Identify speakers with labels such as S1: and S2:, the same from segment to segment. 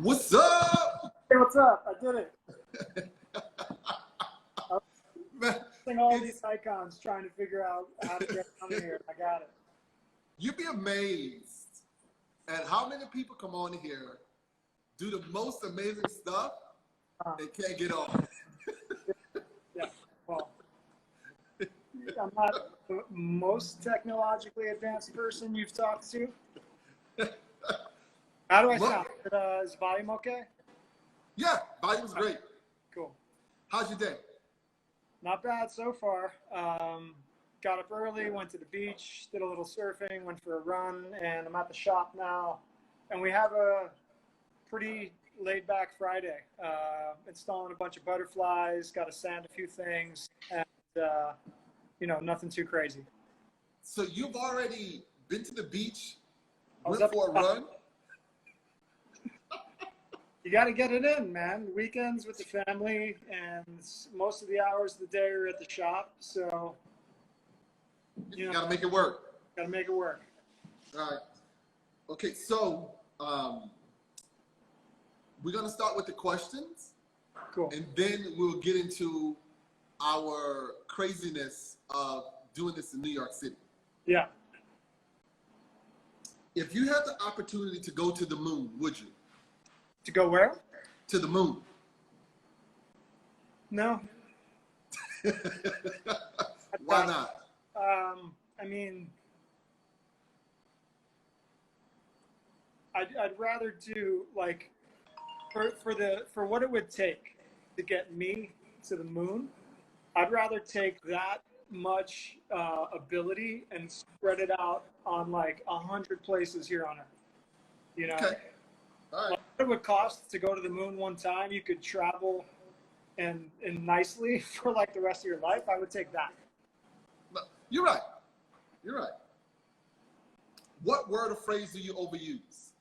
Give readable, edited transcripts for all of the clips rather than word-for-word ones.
S1: What's up?
S2: Hey, what's up? I did it. I
S1: Man,
S2: was using all these icons trying to figure out how to get on here. I got it.
S1: you'd be amazed at how many people come on here, do the most amazing stuff, and can't get on.
S2: Yeah. Well, I'm not the most technologically advanced person you've talked to. How do I
S1: Look.
S2: sound? Is volume okay?
S1: Yeah, volume's great.
S2: Cool.
S1: How's your day?
S2: Not bad so far. Got up early, went to the beach, did a little surfing, went for a run, and I'm at the shop now. And we have a pretty laid-back Friday. Installing a bunch of butterflies, got to sand a few things, and nothing too crazy.
S1: So you've already been to the beach,
S2: I was
S1: went
S2: up
S1: for a run?
S2: You got to get it in, man. Weekends with the family, and most of the hours of the day are at the shop. So,
S1: You gotta make it work.
S2: got to make it work.
S1: All right. Okay, so we're gonna start with the questions,
S2: Cool.
S1: and then we'll get into our craziness of doing this in New York City.
S2: Yeah.
S1: If you had the opportunity to go to the moon, would you?
S2: To go where?
S1: To the moon.
S2: No.
S1: Why not?
S2: I mean, I'd rather do like for what it would take to get me to the moon. I'd rather take that much ability and spread it out on like 100 places here on Earth. You know,
S1: Okay. All right.
S2: like what it would cost to go to the moon one time, you could travel and nicely for like the rest of your life. I would take that.
S1: No, you're right. You're right. What word or phrase do you overuse?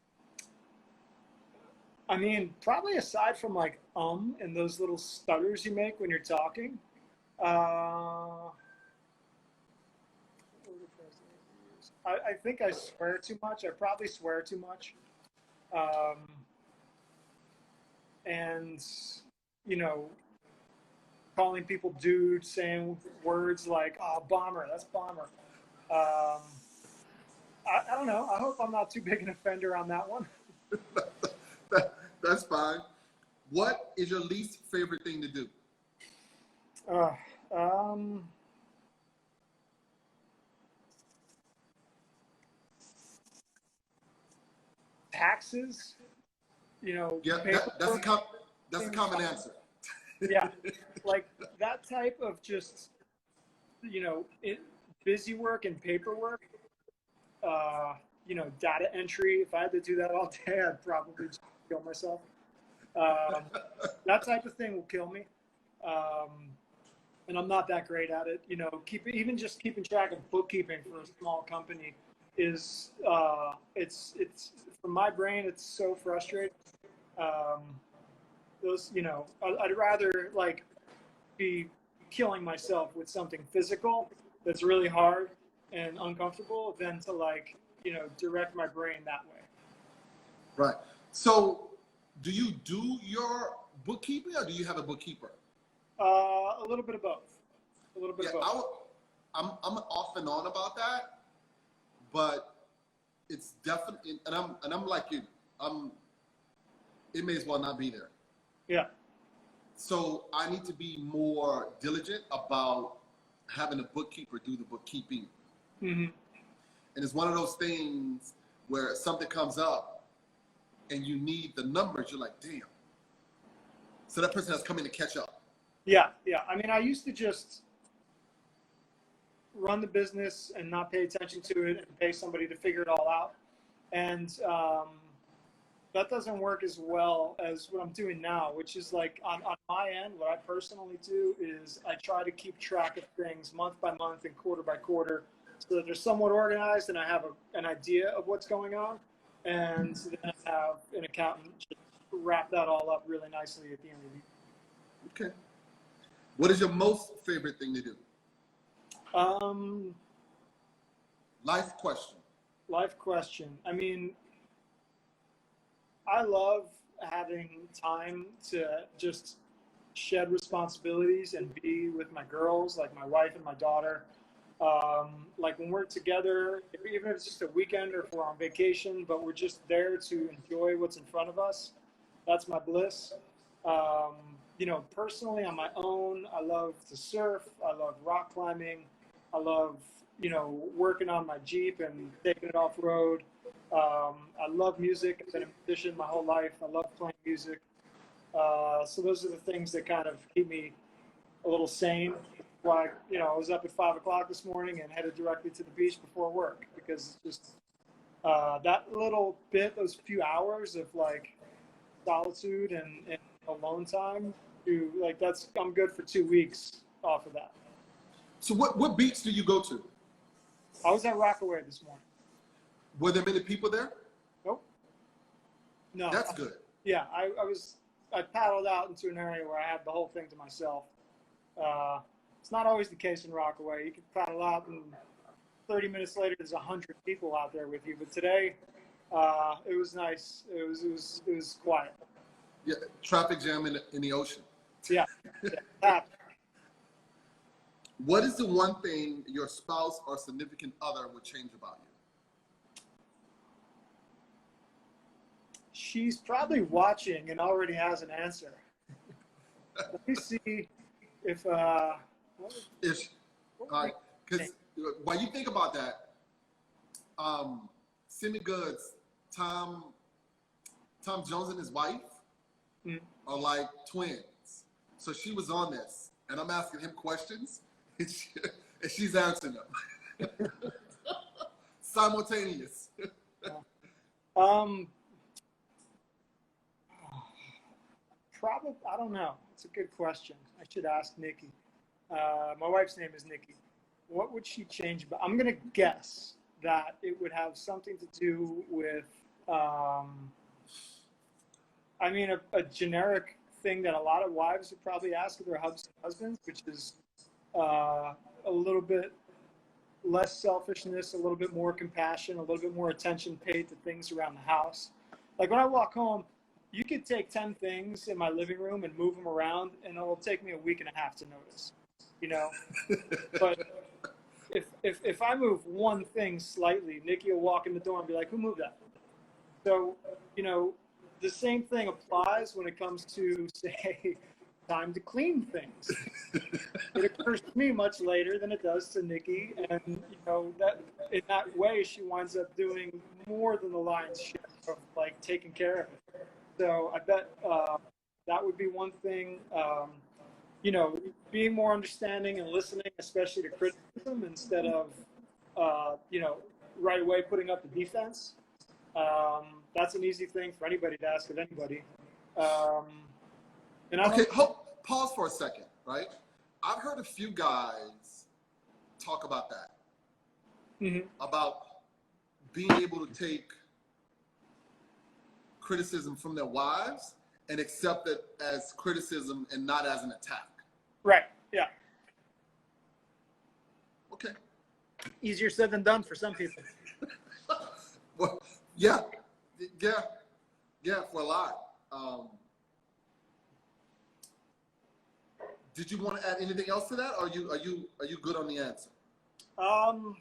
S2: I mean, probably aside from like and those little stutters you make when you're talking. I think I swear too much. I probably swear too much. And, calling people dude, saying words like, oh, bomber, that's bomber. I don't know. I hope I'm not too big an offender on that one.
S1: That's fine. What is your least favorite thing to do?
S2: Taxes,
S1: Yeah,
S2: paperwork.
S1: that's a common answer.
S2: Yeah, like that type of just, busy work and paperwork, data entry. If I had to do that all day, I'd probably just kill myself. That type of thing will kill me. And I'm not that great at it. Even just keeping track of bookkeeping for a small company is, it's for my brain, it's so frustrating. I'd rather like be killing myself with something physical that's really hard and uncomfortable than to direct my brain that way.
S1: Right. So, do you do your bookkeeping, or do you have a bookkeeper?
S2: A little bit of both. A little bit
S1: Yeah,
S2: of both.
S1: I'm off and on about that, but it's definitely, and I'm like you. It may as well not be there.
S2: Yeah.
S1: So I need to be more diligent about having a bookkeeper do the bookkeeping.
S2: Mm-hmm.
S1: And it's one of those things where something comes up and you need the numbers. You're like, damn. So that person has come in to catch up.
S2: Yeah. I mean, I used to just run the business and not pay attention to it and pay somebody to figure it all out. And that doesn't work as well as what I'm doing now, which is like on my end, what I personally do is I try to keep track of things month by month and quarter by quarter so that they're somewhat organized and I have an idea of what's going on. And then I have an accountant just wrap that all up really nicely at the end of the year.
S1: Okay. What is your most favorite thing to do?
S2: Life question. I mean, I love having time to just shed responsibilities and be with my girls, like my wife and my daughter. Like when we're together, even if it's just a weekend or if we're on vacation, but we're just there to enjoy what's in front of us. That's my bliss. You know, personally on my own, I love to surf. I love rock climbing. I love, you know, working on my Jeep and taking it off road. I love music. I've been a musician my whole life. I love playing music. So those are the things that kind of keep me a little sane. Why, you know, I was up at 5 o'clock this morning and headed directly to the beach before work because it's just that little bit, those few hours of like solitude and alone time. To like I'm good for 2 weeks off of that.
S1: So what beach do you go to?
S2: I was at Rockaway this morning.
S1: Were there many people there?
S2: Nope. No.
S1: That's good.
S2: Yeah, I paddled out into an area where I had the whole thing to myself. It's not always the case in Rockaway. You can paddle out and 30 minutes later there's 100 people out there with you. But today, it was nice. It was quiet.
S1: Yeah, traffic jam in the ocean.
S2: Yeah. Yeah.
S1: What is the one thing your spouse or significant other would change about you?
S2: She's probably watching and already has an answer. Let me see if
S1: because when you think about that, Simi Goods, Tom Jones and his wife are like twins. So she was on this, and I'm asking him questions, and she's answering them simultaneous.
S2: Probably, I don't know. It's a good question. I should ask Nikki. My wife's name is Nikki. What would she change? But I'm going to guess that it would have something to do with, I mean, a generic thing that a lot of wives would probably ask of their husbands, which is a little bit less selfishness, a little bit more compassion, a little bit more attention paid to things around the house. Like when I walk home, you could take 10 things in my living room and move them around, and it'll take me a week and a half to notice, you know? But if I move one thing slightly, Nikki will walk in the door and be like, who moved that? So, you know, the same thing applies when it comes to, say, time to clean things. It occurs to me much later than it does to Nikki, and, you know, that in that way, she winds up doing more than the lion's share of, like, taking care of it. So I bet that would be one thing. You know, being more understanding and listening, especially to criticism, instead of, you know, right away putting up the defense. That's an easy thing for anybody to ask of anybody. And
S1: Pause for a second, right? I've heard a few guys talk about that, about being able to take criticism from their wives and accept it as criticism and not as an attack.
S2: Right. Yeah.
S1: Okay.
S2: Easier said than done for some people.
S1: Well, yeah, for a lot. Did you want to add anything else to that, or are you good on the answer?
S2: I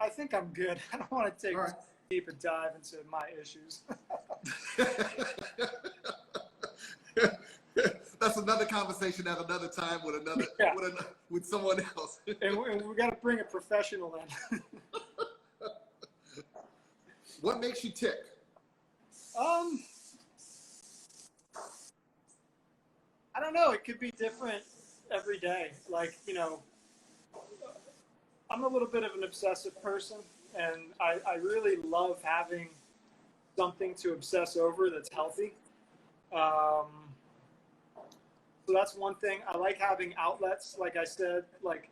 S2: think I'm good. I don't want to take a deep dive into my issues.
S1: That's another conversation at another time with with someone else.
S2: and we got to bring a professional in.
S1: What makes you tick?
S2: I don't know. It could be different every day. Like, you know, I'm a little bit of an obsessive person, and I really love having something to obsess over that's healthy. So that's one thing. I like having outlets, like I said, like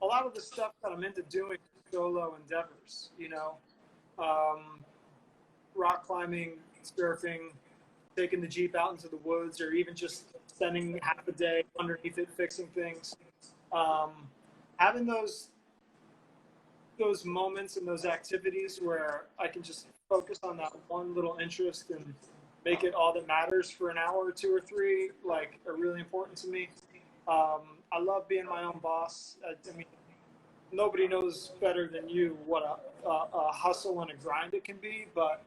S2: a lot of the stuff that I'm into doing solo endeavors, you know, rock climbing, surfing, taking the Jeep out into the woods, or even just spending half a day underneath it fixing things. Having those moments and those activities where I can just focus on that one little interest and make it all that matters for an hour or two or three, like, are really important to me. I love being my own boss. I mean, nobody knows better than you what a hustle and a grind it can be, but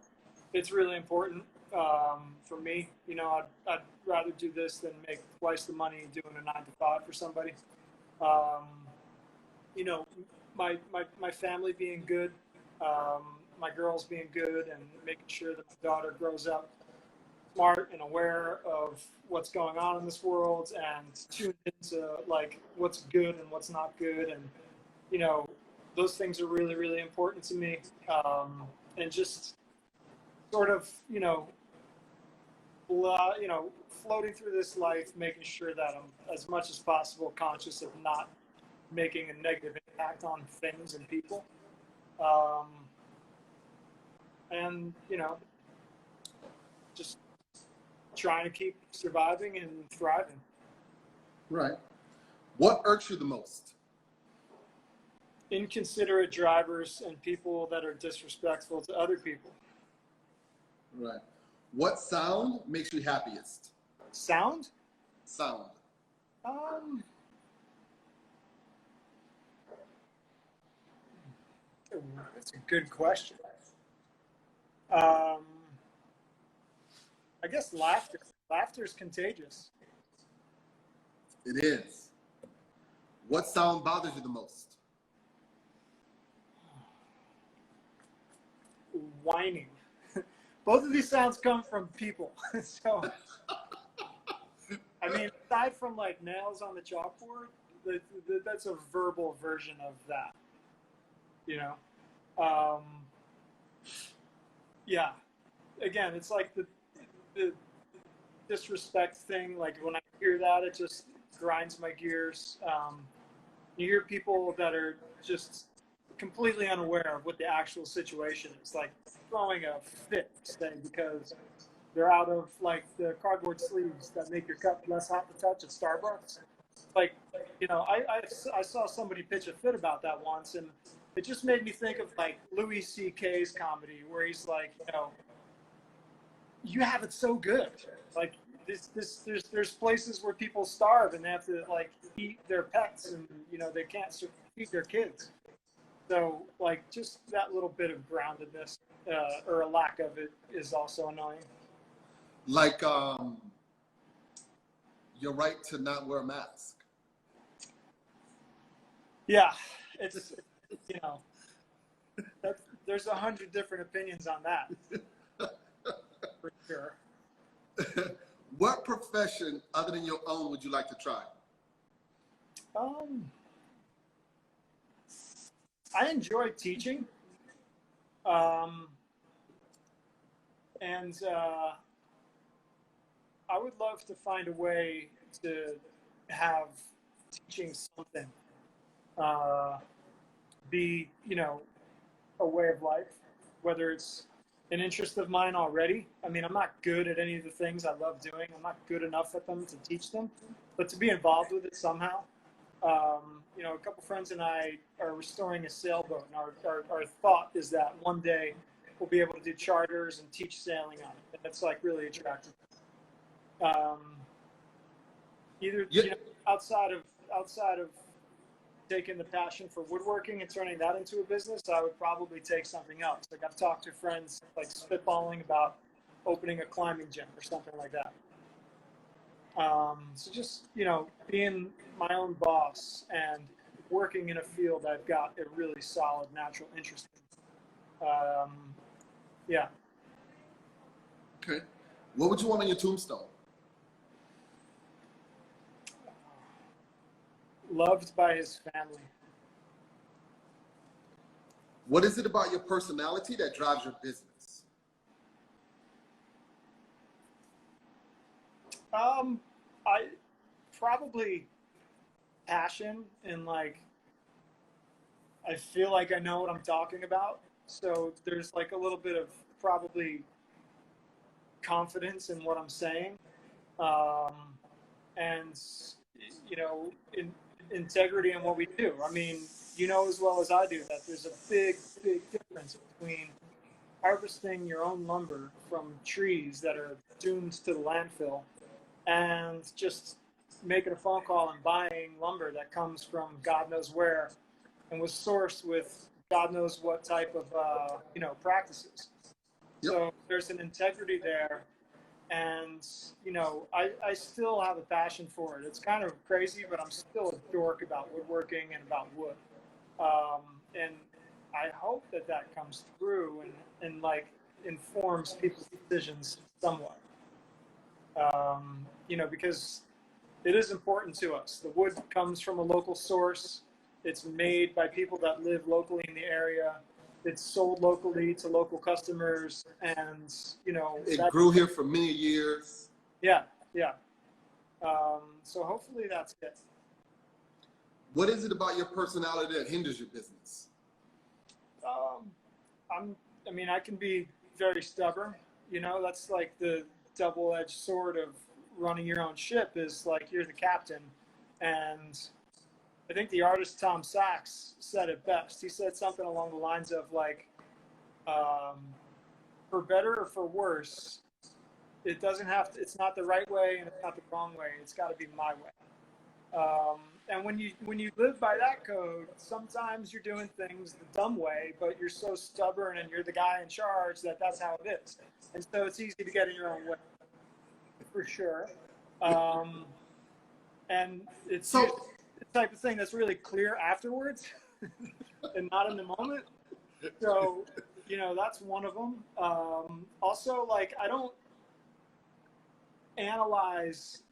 S2: it's really important for me. You know, I'd rather do this than make twice the money doing a 9 to 5 for somebody. Um, you know, my family being good, my girls being good, and making sure that my daughter grows up smart and aware of what's going on in this world and tuned into like what's good and what's not good, and you know, those things are really, really important to me. And just sort of, you know, floating through this life, making sure that I'm as much as possible conscious of not making a negative impact on things and people. Um, and, you know, just trying to keep surviving and thriving.
S1: Right. What irks you the most?
S2: Inconsiderate drivers and people that are disrespectful to other people.
S1: Right. What sound makes you happiest?
S2: Sound?
S1: Sound.
S2: That's a good question. I guess laughter. Laughter is contagious.
S1: It is. What sound bothers you the most?
S2: Whining. Both of these sounds come from people. So, I mean, aside from like nails on the chalkboard, that's a verbal version of that. You know? Yeah. Again, it's like the disrespect thing. Like when I hear that, it just grinds my gears. You hear people that are just completely unaware of what the actual situation is, like throwing a fit, say, because they're out of like the cardboard sleeves that make your cup less hot to touch at Starbucks. Like, you know, I saw somebody pitch a fit about that once, and it just made me think of like Louis C.K.'s comedy, where he's like, you know, you have it so good. Like there's places where people starve and they have to like eat their pets, and you know they can't feed their kids. So like just that little bit of groundedness or a lack of it is also annoying.
S1: Like your right to not wear a mask.
S2: Yeah, it's you know there's 100 different opinions on that for sure.
S1: What profession other than your own would you like to try?
S2: I enjoy teaching, and I would love to find a way to have teaching something be, you know, a way of life, whether it's an interest of mine already. I mean, I'm not good at any of the things I love doing. I'm not good enough at them to teach them, but to be involved with it somehow. You know, a couple friends and I are restoring a sailboat, and our thought is that one day we'll be able to do charters and teach sailing on it. And it's like really attractive. You know, outside of taking the passion for woodworking and turning that into a business, I would probably take something else. Like I've talked to friends like spitballing about opening a climbing gym or something like that. So just, you know, being my own boss and working in a field I've got a really solid natural interest in. Yeah.
S1: Okay. What would you want on your tombstone?
S2: Loved by his family.
S1: What is it about your personality that drives your business?
S2: I probably passion and like I feel like I know what I'm talking about. So there's like a little bit of probably confidence in what I'm saying, and you know, integrity in what we do. I mean, you know as well as I do that there's a big difference between harvesting your own lumber from trees that are doomed to the landfill, and just making a phone call and buying lumber that comes from God knows where and was sourced with God knows what type of practices.
S1: Yep.
S2: So there's an integrity there, and I still have a passion for it. It's kind of crazy, but I'm still a dork about woodworking and about wood, and I hope that comes through and like informs people's decisions somewhat. Because it is important to us. The wood comes from a local source. It's made by people that live locally in the area. It's sold locally to local customers, and
S1: it grew here for many years.
S2: Yeah. So hopefully that's it.
S1: What is it about your personality that hinders your business?
S2: I can be very stubborn. That's like the double-edged sword of running your own ship, is like you're the captain. And I think the artist Tom Sachs said it best. He said something along the lines of like, for better or for worse, it's not the right way and it's not the wrong way. It's got to be my way. And when you live by that code, sometimes you're doing things the dumb way, but you're so stubborn and you're the guy in charge that's how it is. And so it's easy to get in your own way, for sure. And it's the type of thing that's really clear afterwards and not in the moment. So, that's one of them. Also, like, I don't analyze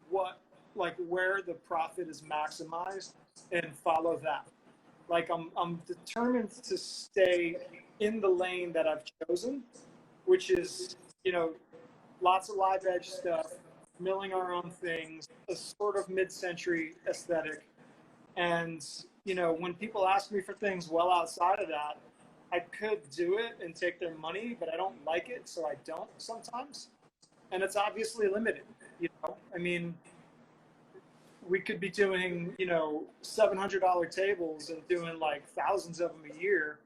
S2: where the profit is maximized and follow that. Like, I'm determined to stay in the lane that I've chosen, which is, lots of live edge stuff, milling our own things, a sort of mid-century aesthetic. And, when people ask me for things well outside of that, I could do it and take their money, but I don't like it, so I don't sometimes. And it's obviously limited, we could be doing, $700 tables and doing like thousands of them a year,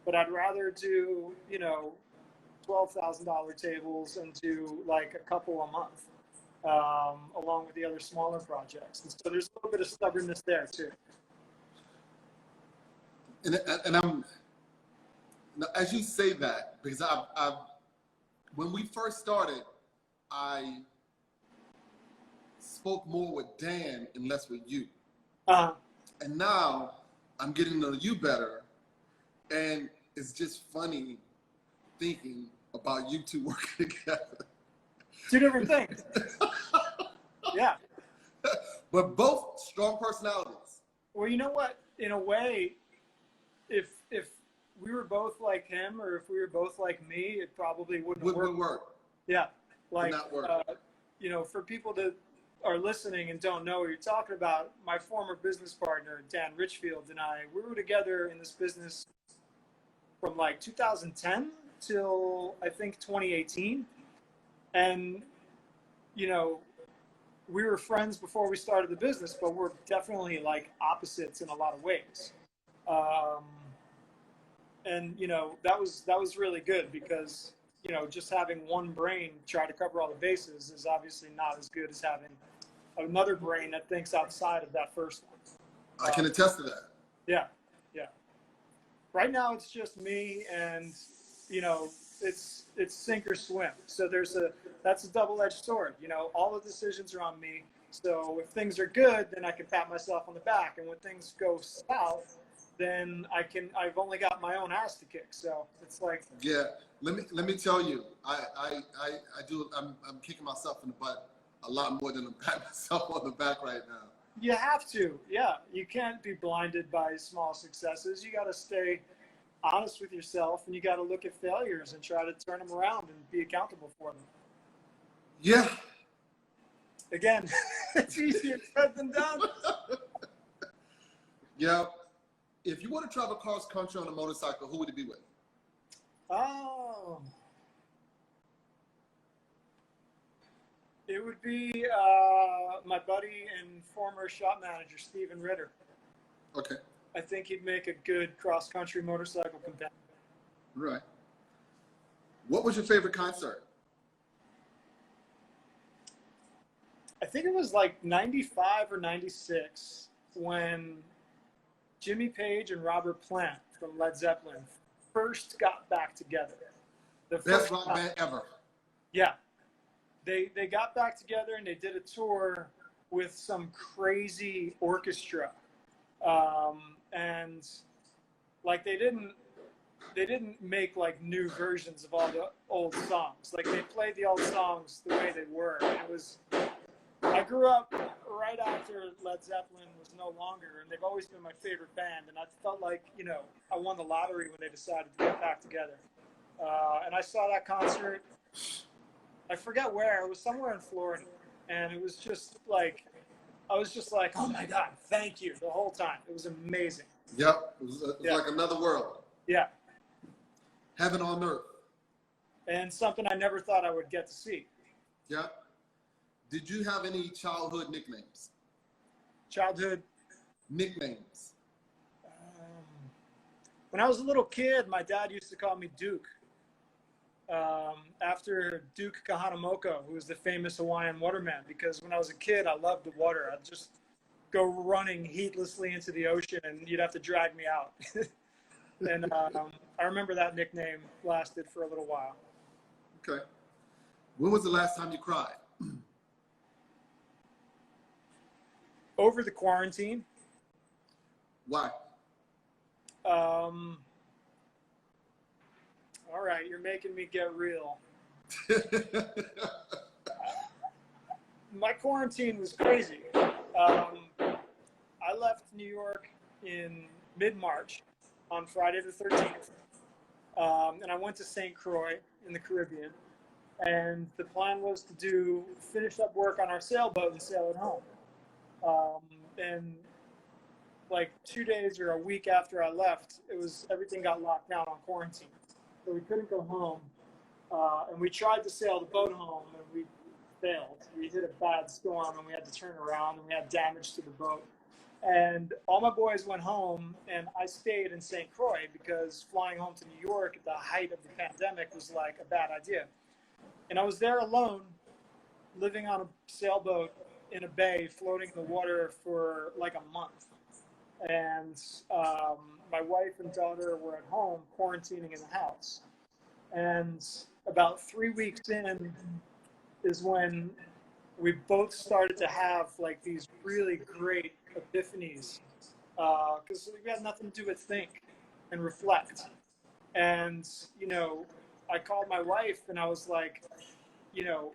S2: but I'd rather do, $12,000 tables and do like a couple a month, along with the other smaller projects. And so there's a little bit of stubbornness there too.
S1: And I'm, as you say that, because I've when we first started, I spoke more with Dan and less with you. And now I'm getting to know you better, and it's just funny thinking about you two working together.
S2: Two different things. Yeah.
S1: But both strong personalities.
S2: Well, you know what? In a way, if we were both like him, or if we were both like me, it probably wouldn't work. Yeah. Like, for people that are listening and don't know what you're talking about, my former business partner, Dan Richfield, and we were together in this business from like 2010 till I think 2018. And, we were friends before we started the business, but we're definitely like opposites in a lot of ways. And, that was really good because, just having one brain try to cover all the bases is obviously not as good as having another brain that thinks outside of that first one.
S1: I can attest to that.
S2: Yeah. Right now it's just me, and it's sink or swim. So that's a double-edged sword. All the decisions are on me. So if things are good, then I can pat myself on the back, and when things go south, then I've only got my own ass to kick. So it's like,
S1: yeah. Let me tell you, I'm kicking myself in the butt a lot more than I'm patting myself on the back right now.
S2: You have to, yeah. You can't be blinded by small successes. You got to stay honest with yourself, and you got to look at failures and try to turn them around and be accountable for them.
S1: Yeah.
S2: Again, it's easier said than done.
S1: Yeah. If you want to travel cross country on a motorcycle, who would it be with?
S2: Oh. It would be my buddy and former shop manager, Steven Ritter.
S1: Okay.
S2: I think he'd make a good cross-country motorcycle companion.
S1: Right. What was your favorite concert?
S2: I think it was like 95 or 96 when Jimmy Page and Robert Plant from Led Zeppelin first got back together. The
S1: Best
S2: first
S1: rock
S2: time.
S1: band ever.
S2: Yeah. They got back together and they did a tour with some crazy orchestra. And like they didn't make like new versions of all the old songs. Like they played the old songs the way they were. And it was, I grew up right after Led Zeppelin was no longer, and they've always been my favorite band. And I felt like, you know, I won the lottery when they decided to get back together. And I saw that concert. I forget where. It was somewhere in Florida, and it was just like, I was just like, oh my God, thank you the whole time. It was amazing.
S1: Yep, it was like another world.
S2: Yeah.
S1: Heaven on earth.
S2: And something I never thought I would get to see.
S1: Yep. Did you have any childhood nicknames?
S2: Childhood
S1: Nicknames.
S2: When I was a little kid, my dad used to call me Duke. After Duke Kahanamoku, who was the famous Hawaiian waterman, because when I was a kid, I loved the water. I'd just go running heedlessly into the ocean, and you'd have to drag me out. And I remember that nickname lasted for a little while.
S1: Okay. When was the last time you cried?
S2: Over the quarantine.
S1: Why?
S2: All right, you're making me get real. My quarantine was crazy. I left New York in mid-March on Friday the 13th, and I went to St. Croix in the Caribbean. And the plan was to finish up work on our sailboat and sail it home. And like 2 days or a week after I left, everything got locked down on quarantine. So we couldn't go home. And we tried to sail the boat home, and we failed. We hit a bad storm, and we had to turn around, and we had damage to the boat. And all my boys went home, and I stayed in St. Croix because flying home to New York at the height of the pandemic was like a bad idea. And I was there alone, living on a sailboat in a bay, floating in the water for like a month. And my wife and daughter were at home quarantining in the house. And about 3 weeks in is when we both started to have like these really great epiphanies, because we had nothing to do but think and reflect. And, you know, I called my wife and I was like, you know,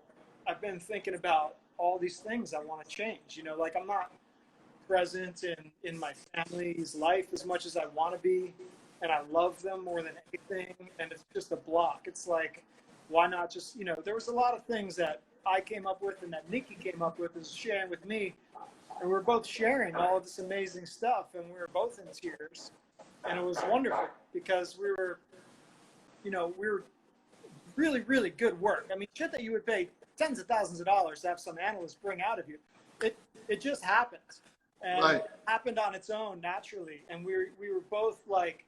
S2: I've been thinking about all these things I want to change. You know, like I'm not present in my family's life as much as I want to be, and I love them more than anything, and it's just a block. It's like, why not just, you know, there was a lot of things that I came up with and that Nikki came up with and was sharing with me, and we're both sharing all of this amazing stuff, and we were both in tears, and it was wonderful because we were really, really good work. I mean, shit that you would pay tens of thousands of dollars to have some analyst bring out of you. It just happened. And
S1: Right.
S2: It happened on its own naturally. And we were both like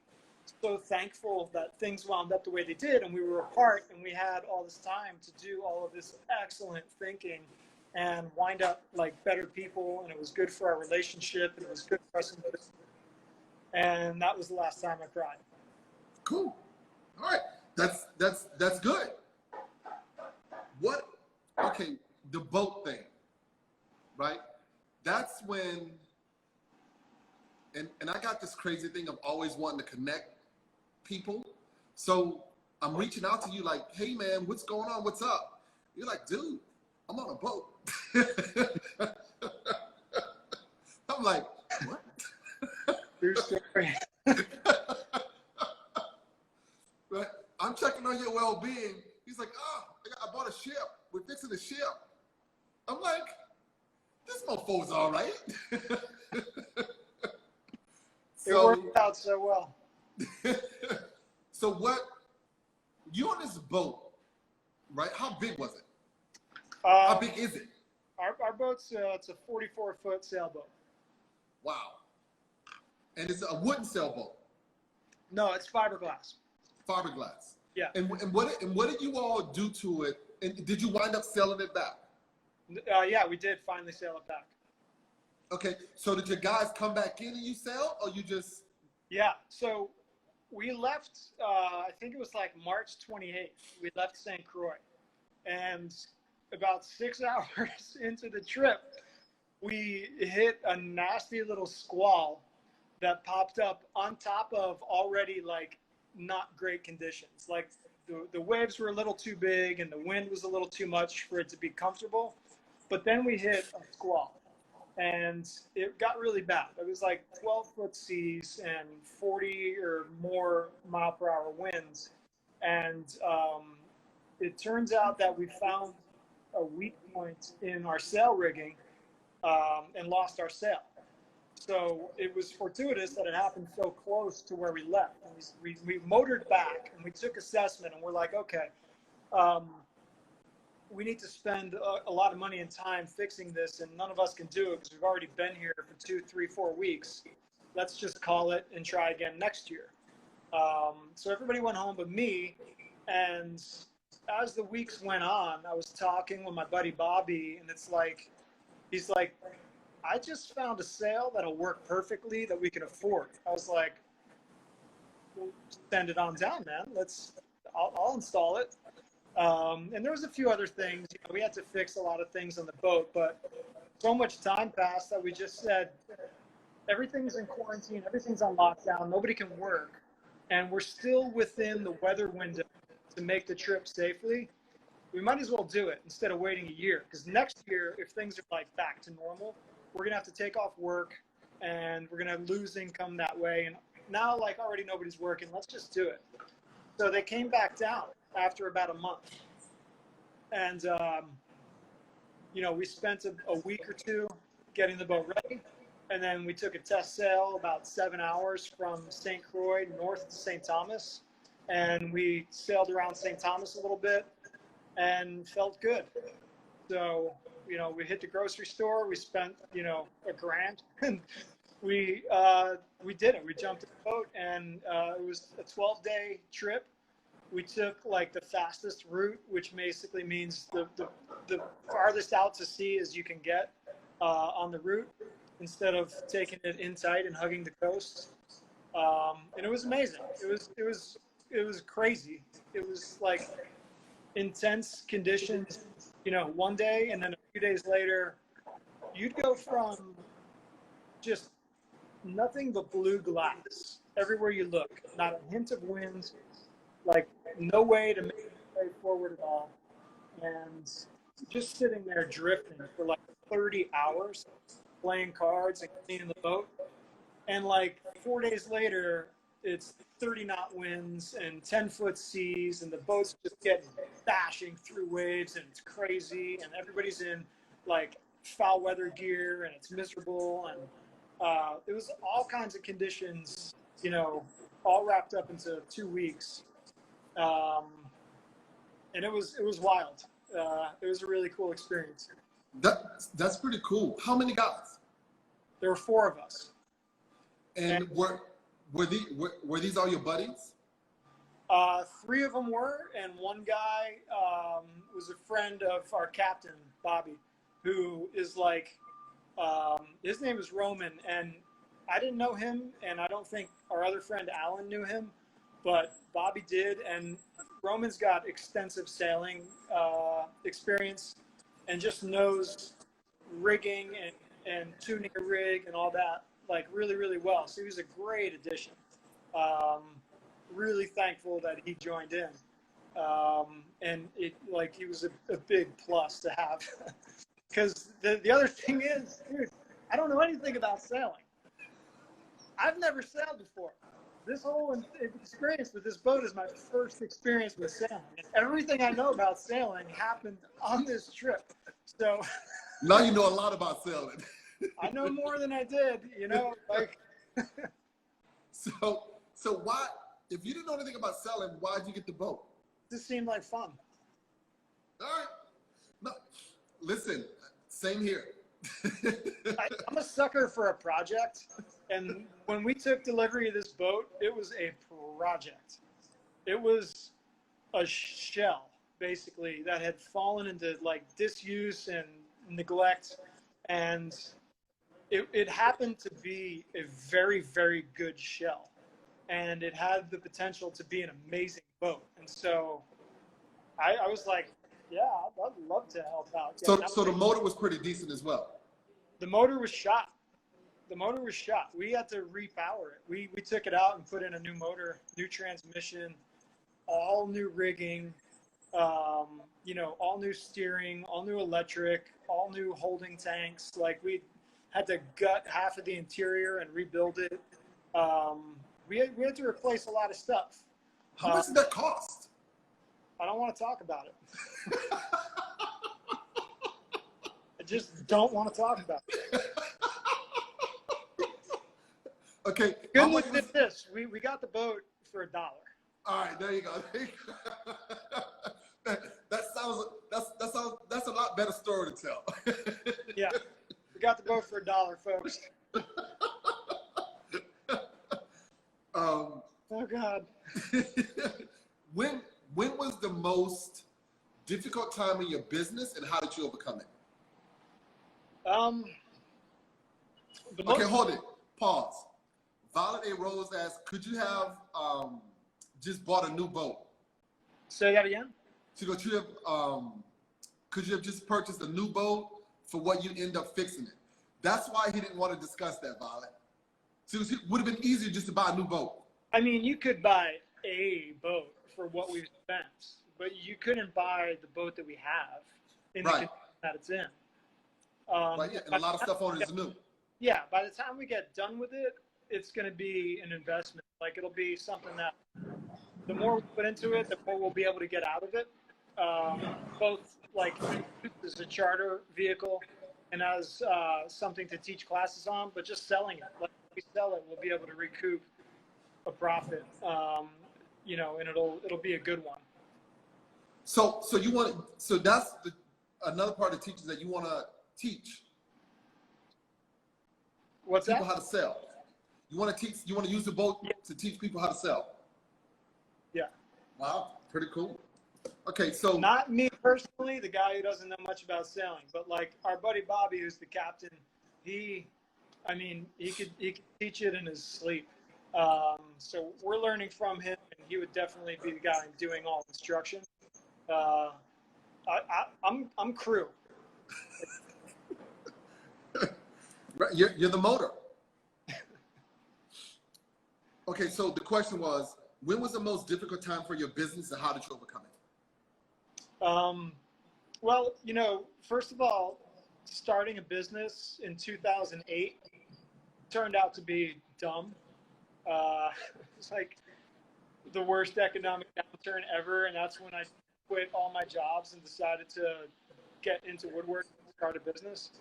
S2: so thankful that things wound up the way they did, and we were apart, and we had all this time to do all of this excellent thinking and wind up like better people, and it was good for our relationship, and it was good for us. And that was the last time I cried.
S1: Cool. All right. That's good. Okay, the boat thing, right? That's when, and I got this crazy thing of always wanting to connect people. So I'm reaching out to you like, hey man, what's going on? What's up? You're like, dude, I'm on a boat. I'm like, what?
S2: True story.
S1: Right? I'm checking on your well-being. He's like, I bought a ship. We're fixing a ship. I'm like, this mofo's all right.
S2: It worked out so well.
S1: So you on this boat, right? How big was it? How big is it?
S2: Our boat's it's a 44-foot sailboat.
S1: Wow. And it's a wooden sailboat.
S2: No, it's fiberglass.
S1: Fiberglass.
S2: Yeah.
S1: And what did you all do to it? And did you wind up selling it back?
S2: Yeah, we did finally sell it back.
S1: Okay, so did your guys come back in and you sell, or you just?
S2: Yeah, so we left, I think it was like March 28th. We left St. Croix. And about 6 hours into the trip, we hit a nasty little squall that popped up on top of already like not great conditions. Like the waves were a little too big and the wind was a little too much for it to be comfortable. But then we hit a squall. And it got really bad. It was like 12-foot seas and 40 or more mile per hour winds. And it turns out that we found a weak point in our sail rigging and lost our sail. So it was fortuitous that it happened so close to where we left. And we motored back and we took assessment and we're like, okay, we need to spend a lot of money and time fixing this, and none of us can do it because we've already been here for 2, 3, 4 weeks. Let's just call it and try again next year. So everybody went home but me, and as the weeks went on, I was talking with my buddy Bobby, and he's like, I just found a sail that'll work perfectly that we can afford. I was like, well, send it on down, man. I'll install it. And there was a few other things. We had to fix a lot of things on the boat, but so much time passed that we just said, everything's in quarantine, everything's on lockdown, nobody can work, and we're still within the weather window to make the trip safely. We might as well do it instead of waiting a year, because next year, if things are like back to normal, we're gonna have to take off work and we're gonna lose income that way. And now, like, already nobody's working, let's just do it. So they came back down after about a month. And, we spent a week or two getting the boat ready. And then we took a test sail about 7 hours from St. Croix north to St. Thomas. And we sailed around St. Thomas a little bit and felt good. So, we hit the grocery store. We spent, $1,000. And we did it. We jumped in the boat, and it was a 12-day trip. We took like the fastest route, which basically means the farthest out to sea as you can get on the route, instead of taking it in tight and hugging the coast. And it was amazing. It was crazy. It was like intense conditions, one day, and then a few days later, you'd go from just nothing but blue glass everywhere you look, not a hint of wind, like no way to make it way forward at all, and just sitting there drifting for like 30 hours, playing cards and cleaning the boat. And like 4 days later, it's 30-knot winds and 10-foot seas, and the boat's just getting bashing through waves, and it's crazy, and everybody's in like foul weather gear, and it's miserable, and it was all kinds of conditions, all wrapped up into 2 weeks. And it was wild. It was a really cool experience.
S1: That's pretty cool. How many guys?
S2: There were 4 of us.
S1: And were these all your buddies?
S2: 3 of them were, and one guy was a friend of our captain, Bobby, who is like, his name is Roman, and I didn't know him, and I don't think our other friend Alan knew him, but Bobby did, and Roman's got extensive sailing experience and just knows rigging and tuning a rig and all that, like, really, really well. So he was a great addition. Really thankful that he joined in. And he was a big plus to have. Because the other thing is, dude, I don't know anything about sailing. I've never sailed before. This whole experience with this boat is my first experience with sailing. And everything I know about sailing happened on this trip. So
S1: now you know a lot about sailing.
S2: I know more than I did, like.
S1: So why, if you didn't know anything about sailing, why'd you get the boat?
S2: This seemed like fun.
S1: All right. No, listen, same here.
S2: I'm a sucker for a project, and when we took delivery of this boat, it was a project. It was a shell basically that had fallen into like disuse and neglect, and it happened to be a very, very good shell, and it had the potential to be an amazing boat. And so I was like, yeah, I'd love to help out.
S1: So the motor was pretty decent as well.
S2: The motor was shot. The motor was shot. We had to repower it. We took it out and put in a new motor, new transmission, all new rigging, all new steering, all new electric, all new holding tanks. Like we had to gut half of the interior and rebuild it. We had to replace a lot of stuff.
S1: How much did that cost?
S2: I don't want to talk about it. I just don't want to talk about it.
S1: Okay.
S2: Good news is this: we got the boat for $1.
S1: All right, there you go. That's a lot better story to tell.
S2: Yeah, we got the boat for $1, folks. Oh God.
S1: When was the most difficult time in your business, and how did you overcome it? Okay, hold it. Pause. Violet A. Rose asked, could you have just bought a new boat?
S2: Say that again?
S1: She goes, could you have just purchased a new boat for what you end up fixing it? That's why he didn't want to discuss that, Violet. So it would have been easier just to buy a new boat.
S2: I mean, you could buy a boat for what we've spent, but you couldn't buy the boat that we have in the condition that it's in.
S1: Right, yeah, and a lot of stuff on it is new.
S2: Yeah, by the time we get done with it, it's going to be an investment. Like it'll be something that the more we put into it, the more we'll be able to get out of it. Both like as a charter vehicle and as something to teach classes on, but just selling it. Like if we sell it, we'll be able to recoup a profit. And it'll be a good one.
S1: So that's another part of teaching that you want to teach.
S2: What's
S1: people
S2: that?
S1: How to sell. You want to use the boat to teach people how to sell.
S2: Yeah.
S1: Wow, pretty cool. Okay, so
S2: not me personally, the guy who doesn't know much about sailing, but like our buddy Bobby, who's the captain, he could teach it in his sleep. So we're learning from him, and he would definitely be the guy doing all instruction. I'm crew.
S1: You're the motor. Okay, so the question was, when was the most difficult time for your business, and how did you overcome it?
S2: Well, first of all, starting a business in 2008 turned out to be dumb. It's like the worst economic downturn ever, and that's when I quit all my jobs and decided to get into woodworking and start a business.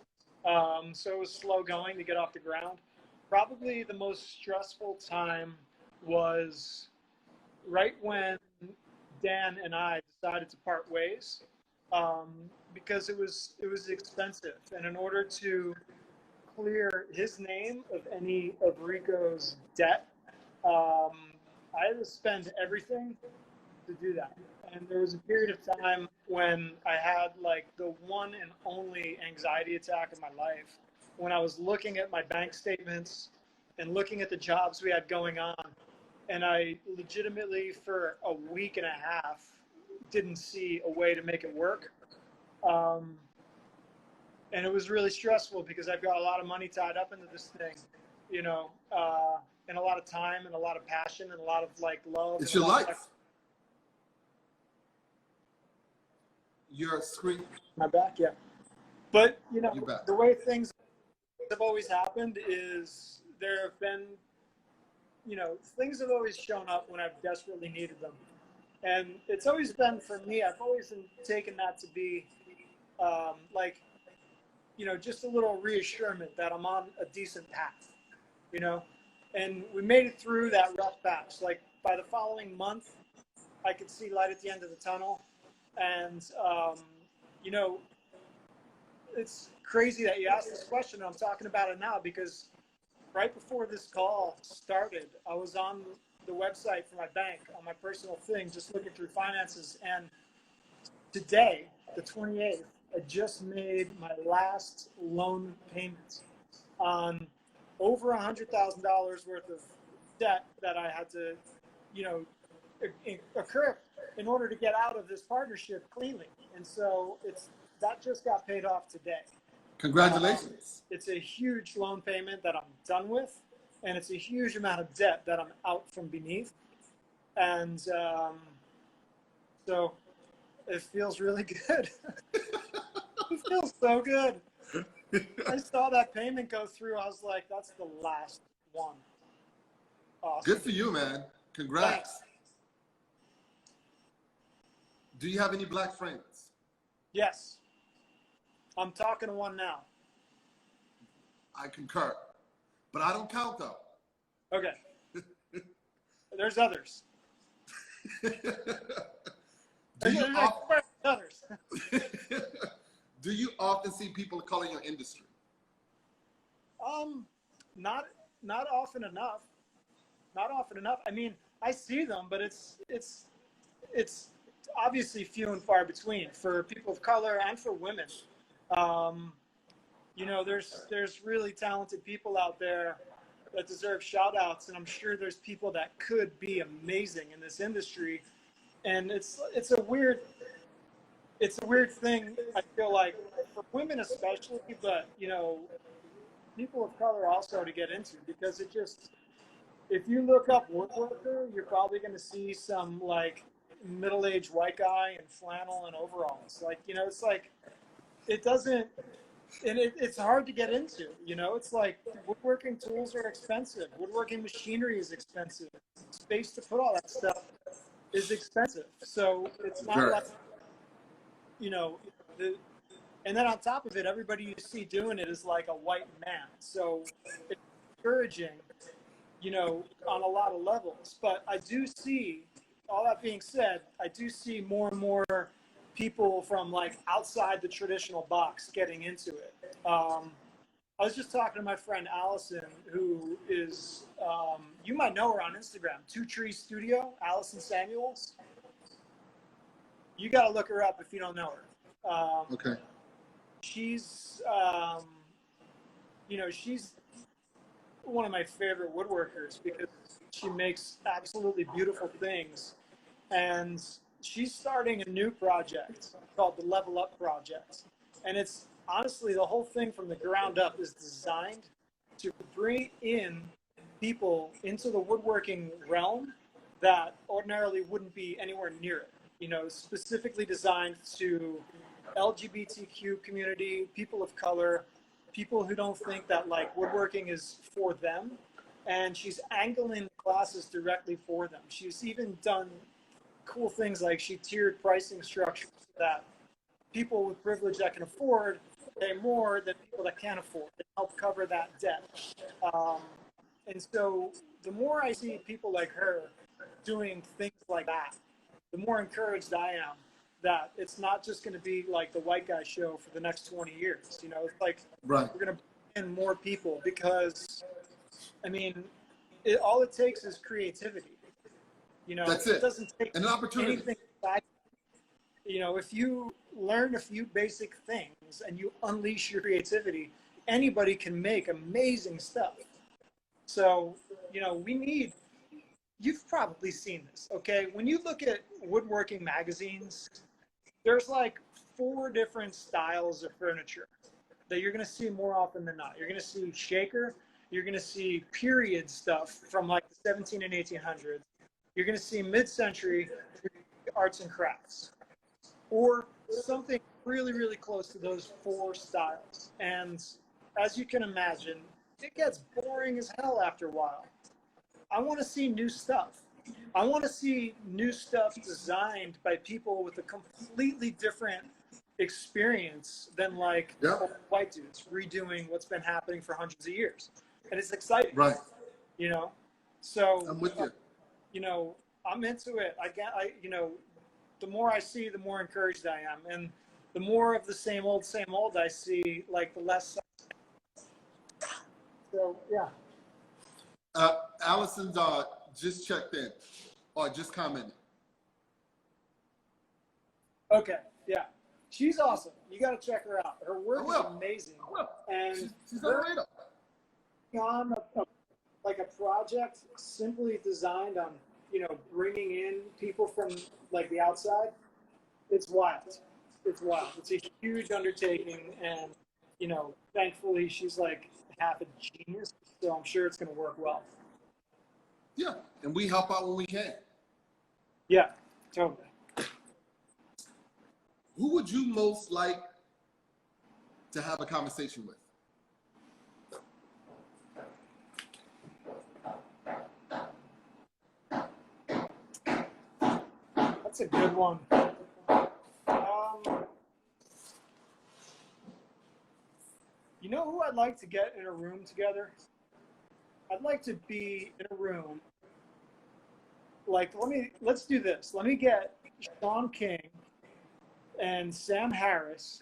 S2: So it was slow going to get off the ground. Probably the most stressful time was right when Dan and I decided to part ways, because it was expensive, and in order to clear his name of any of Rico's debt, I had to spend everything to do that. And there was a period of time when I had like the one and only anxiety attack of my life, when I was looking at my bank statements and looking at the jobs we had going on, and I legitimately for a week and a half didn't see a way to make it work. And it was really stressful because I've got a lot of money tied up into this thing, and a lot of time and a lot of passion and a lot of like love.
S1: It's your life. Your screen.
S2: My back, yeah. But the way things have always happened is there have been, things have always shown up when I've desperately needed them. And it's always been, for me, I've always taken that to be just a little reassurance that I'm on a decent path, and we made it through that rough patch. Like by the following month, I could see light at the end of the tunnel. And, it's crazy that you asked this question. I'm talking about it now because right before this call started, I was on the website for my bank on my personal thing, just looking through finances. And today, the 28th, I just made my last loan payment on over $100,000 worth of debt that I had to, you know, occur in order to get out of this partnership cleanly. And so that just got paid off today.
S1: Congratulations.
S2: It's a huge loan payment that I'm done with, and it's a huge amount of debt that I'm out from beneath. And so it feels really good. It feels so good. I saw that payment go through. I was like, that's the last one. Awesome.
S1: Good for you, man. Congrats.
S2: Thanks.
S1: Do you have any black friends?
S2: Yes. I'm talking to one now.
S1: I concur. But I don't count, though.
S2: Okay. There's others.
S1: Do you often see people of color in your industry?
S2: Not often enough. Not often enough. I mean, I see them, but it's obviously few and far between for people of color and for women. You know, there's really talented people out there that deserve shout outs, and I'm sure there's people that could be amazing in this industry. And it's a weird thing, I feel like, for women especially, but you know, people of color also to get into, because it just, if you look up woodworker, you're probably going to see some like middle-aged white guy in flannel and overalls. Like, you know, it's like, it doesn't, and it's hard to get into, you know. It's like woodworking tools are expensive. Woodworking machinery is expensive. Space to put all that stuff is expensive. So it's not like, you know, and then on top of it, everybody you see doing it is like a white man. So it's encouraging, you know, on a lot of levels. But I do see, all that being said, I do see more and more people from like outside the traditional box getting into it. I was just talking to my friend Allison, who is, you might know her on Instagram, Two Tree Studio, Allison Samuels. You got to look her up if you don't know her.
S1: Okay.
S2: She's, you know, she's one of my favorite woodworkers because she makes absolutely beautiful things. And she's starting a new project called the Level Up Project. And it's honestly, the whole thing from the ground up is designed to bring in people into the woodworking realm that ordinarily wouldn't be anywhere near it. You know, specifically designed to LGBTQ community, people of color, people who don't think that like woodworking is for them. And she's angling classes directly for them. She's even done cool things like she tiered pricing structures that people with privilege that can afford pay more than people that can't afford to help cover that debt. And so the more I see people like her doing things like that, the more encouraged I am that it's not just going to be like the white guy show for the next 20 years. You know, it's like we're going to bring in more people because, I mean, all it takes is creativity. You know,
S1: That's
S2: it doesn't take
S1: an opportunity.
S2: Anything. You know, if you learn a few basic things and you unleash your creativity, anybody can make amazing stuff. So, you know, you've probably seen this, okay? When you look at woodworking magazines, there's like 4 different styles of furniture that you're going to see more often than not. You're going to see shaker. You're going to see period stuff from like the 17 and 1800s. You're going to see mid-century arts and crafts, or something really, really close to those 4 styles. And as you can imagine, it gets boring as hell after a while. I want to see new stuff. I want to see new stuff designed by people with a completely different experience than like white dudes redoing what's been happening for hundreds of years. And it's exciting.
S1: Right.
S2: You know? So
S1: I'm with you.
S2: You know, I'm into it. You know, the more I see, the more encouraged I am. And the more of the same old I see, like the less. So, yeah.
S1: Allison's just checked in or just commented.
S2: Okay, yeah. She's awesome. You got to check her out. Her work is amazing. And
S1: she's on the radar.
S2: On like a project simply designed on, bringing in people from like the outside. It's wild. It's wild. It's a huge undertaking, and thankfully she's like half a genius, so I'm sure it's going to work well.
S1: Yeah, and we help out when we can.
S2: Yeah, totally.
S1: Who would you most like to have a conversation with?
S2: That's a good one. You know who I'd like to get in a room together? I'd like to be in a room. Like, let's do this. Let me get Sean King and Sam Harris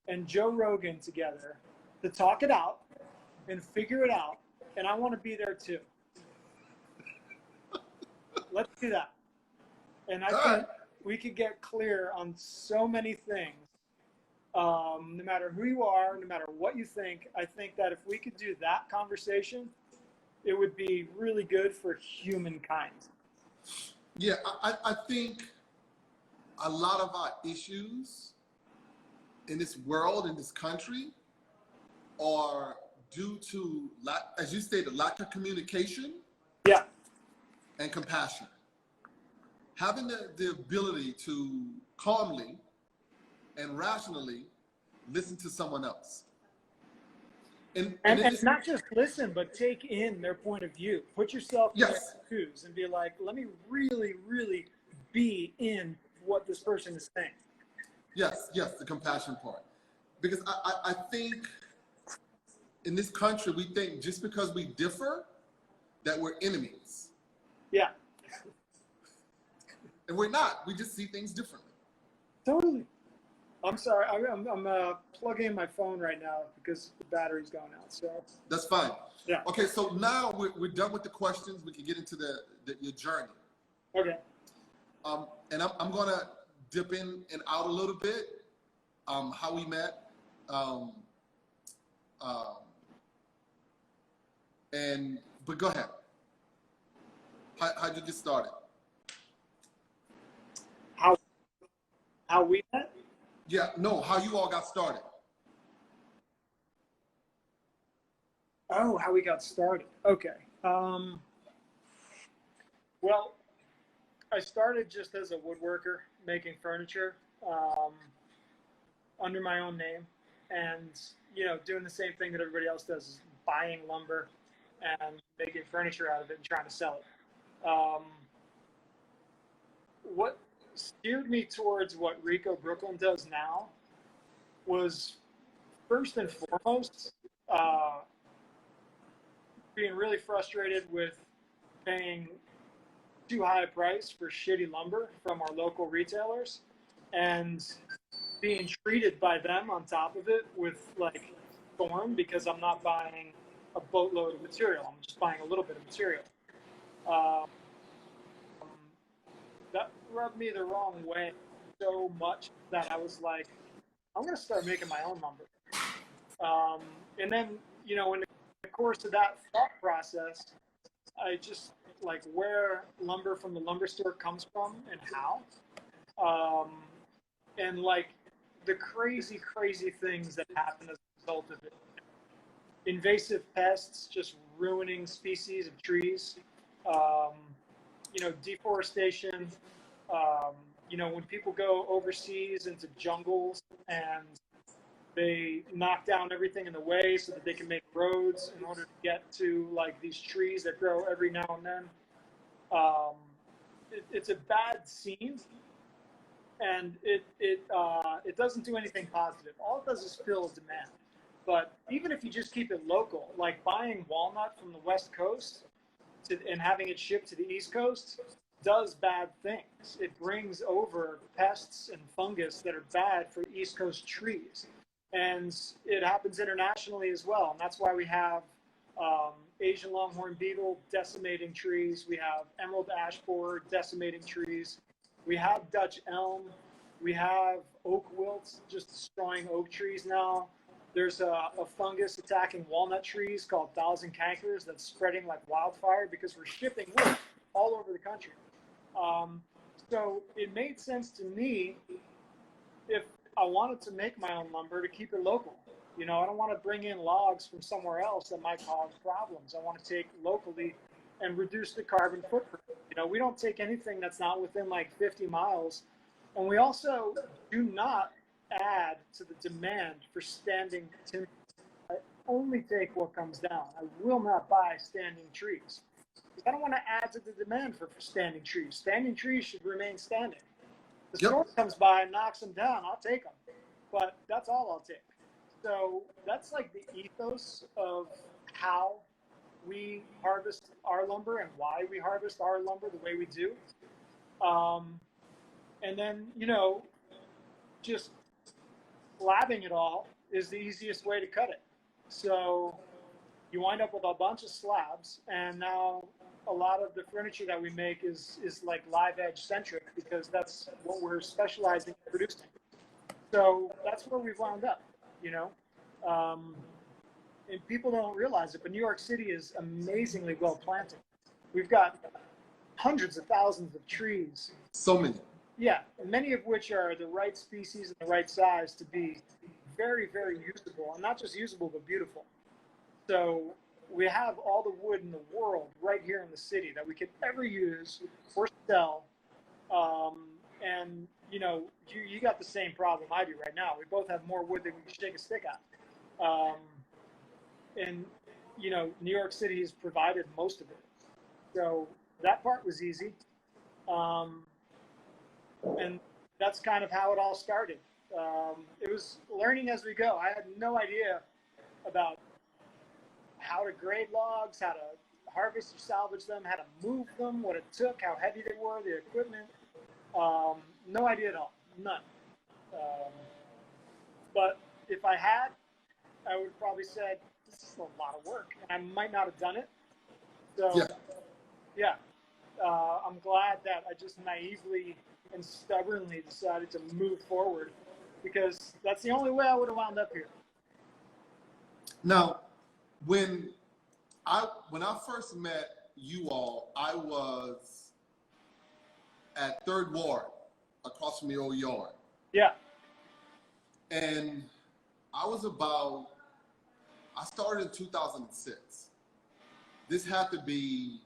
S2: and Joe Rogan together to talk it out and figure it out. And I want to be there too. Let's do that. And I think we could get clear on so many things. No matter who you are, no matter what you think, I think that if we could do that conversation, it would be really good for humankind.
S1: Yeah, I think a lot of our issues in this world, in this country, are due to, as you stated, lack of communication.
S2: Yeah.
S1: And compassion. Having the ability to calmly and rationally listen to someone else. And
S2: not just listen, but take in their point of view. Put yourself in their shoes and be like, let me really, really be in what this person is saying.
S1: Yes, the compassion part. Because I think in this country, we think just because we differ, that we're enemies.
S2: Yeah.
S1: And we're not. We just see things differently.
S2: Totally. I'm sorry. I'm plugging in my phone right now because the battery's going out. So
S1: that's fine.
S2: Yeah.
S1: Okay. So now we're done with the questions. We can get into your journey.
S2: Okay.
S1: And I'm gonna dip in and out a little bit. How we met. But go ahead. How'd you get started?
S2: How we met?
S1: Yeah, no, how you all got started.
S2: Oh, how we got started. Okay. Well, I started just as a woodworker, making furniture under my own name, and doing the same thing that everybody else does, is buying lumber and making furniture out of it and trying to sell it. What steered me towards what Rico Brooklyn does now was, first and foremost, being really frustrated with paying too high a price for shitty lumber from our local retailers and being treated by them on top of it with like scorn because I'm not buying a boatload of material. I'm just buying a little bit of material. That rubbed me the wrong way so much that I was like, I'm going to start making my own lumber. And then, in the course of that thought process, I just like where lumber from the lumber store comes from and how. And like the crazy, crazy things that happen as a result of it. Invasive pests just ruining species of trees. Deforestation. When people go overseas into jungles and they knock down everything in the way so that they can make roads in order to get to like these trees that grow every now and then. It's a bad scene, and it doesn't do anything positive. All it does is fill a demand. But even if you just keep it local, like buying walnut from the West Coast and having it shipped to the East Coast does bad things. It brings over pests and fungus that are bad for East Coast trees. And it happens internationally as well. And that's why we have Asian longhorn beetle decimating trees. We have emerald ash borer decimating trees. We have Dutch elm. We have oak wilts just destroying oak trees now. There's a fungus attacking walnut trees called thousand cankers that's spreading like wildfire because we're shipping wood all over the country. So it made sense to me, if I wanted to make my own lumber, to keep it local. You know, I don't want to bring in logs from somewhere else that might cause problems. I want to take locally and reduce the carbon footprint. You know, we don't take anything that's not within like 50 miles. And we also do not add to the demand for standing timber. I only take what comes down. I will not buy standing trees. I don't want to add to the demand for standing trees. Standing trees should remain standing. The storm comes by and knocks them down, I'll take them. But that's all I'll take. So that's like the ethos of how we harvest our lumber and why we harvest our lumber the way we do. And then, you know, just slabbing it all is the easiest way to cut it. So you wind up with a bunch of slabs, and now a lot of the furniture that we make is like live edge centric because that's what we're specializing in producing. So that's where we've wound up, you know. And people don't realize it, but New York City is amazingly well planted. We've got hundreds of thousands of trees.
S1: So many.
S2: Yeah, many of which are the right species and the right size to be very, very usable, and not just usable, but beautiful. So we have all the wood in the world right here in the city that we could ever use or sell. And, you know, you got the same problem I do right now. We both have more wood than we can shake a stick at. And, you know, New York City has provided most of it. So that part was easy. And that's kind of how it all started. It was learning as we go. I had no idea about how to grade logs, how to harvest or salvage them, how to move them, what it took, how heavy they were, the equipment. No idea at all. None. But if I had, I would probably said, this is a lot of work. And I might not have done it. So, yeah. I'm glad that I just naively and stubbornly decided to move forward because that's the only way I would have wound up here.
S1: Now, when I first met you all, I was at Third Ward, across from the old yard.
S2: Yeah.
S1: And I started in 2006. This had to be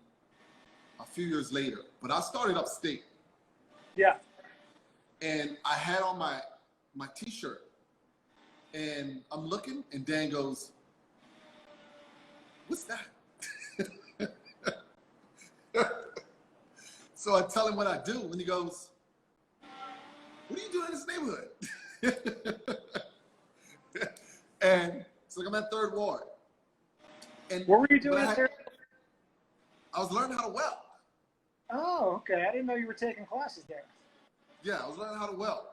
S1: a few years later, but I started upstate.
S2: Yeah.
S1: And I had on my t-shirt, and I'm looking, and Dan goes, "What's that?" So I tell him what I do, and he goes, "What are you doing in this neighborhood?" And so I'm at Third Ward. And
S2: what were you doing there?
S1: I was learning how to weld.
S2: Oh, okay. I didn't know you were taking classes there.
S1: Yeah, I was learning how to weld.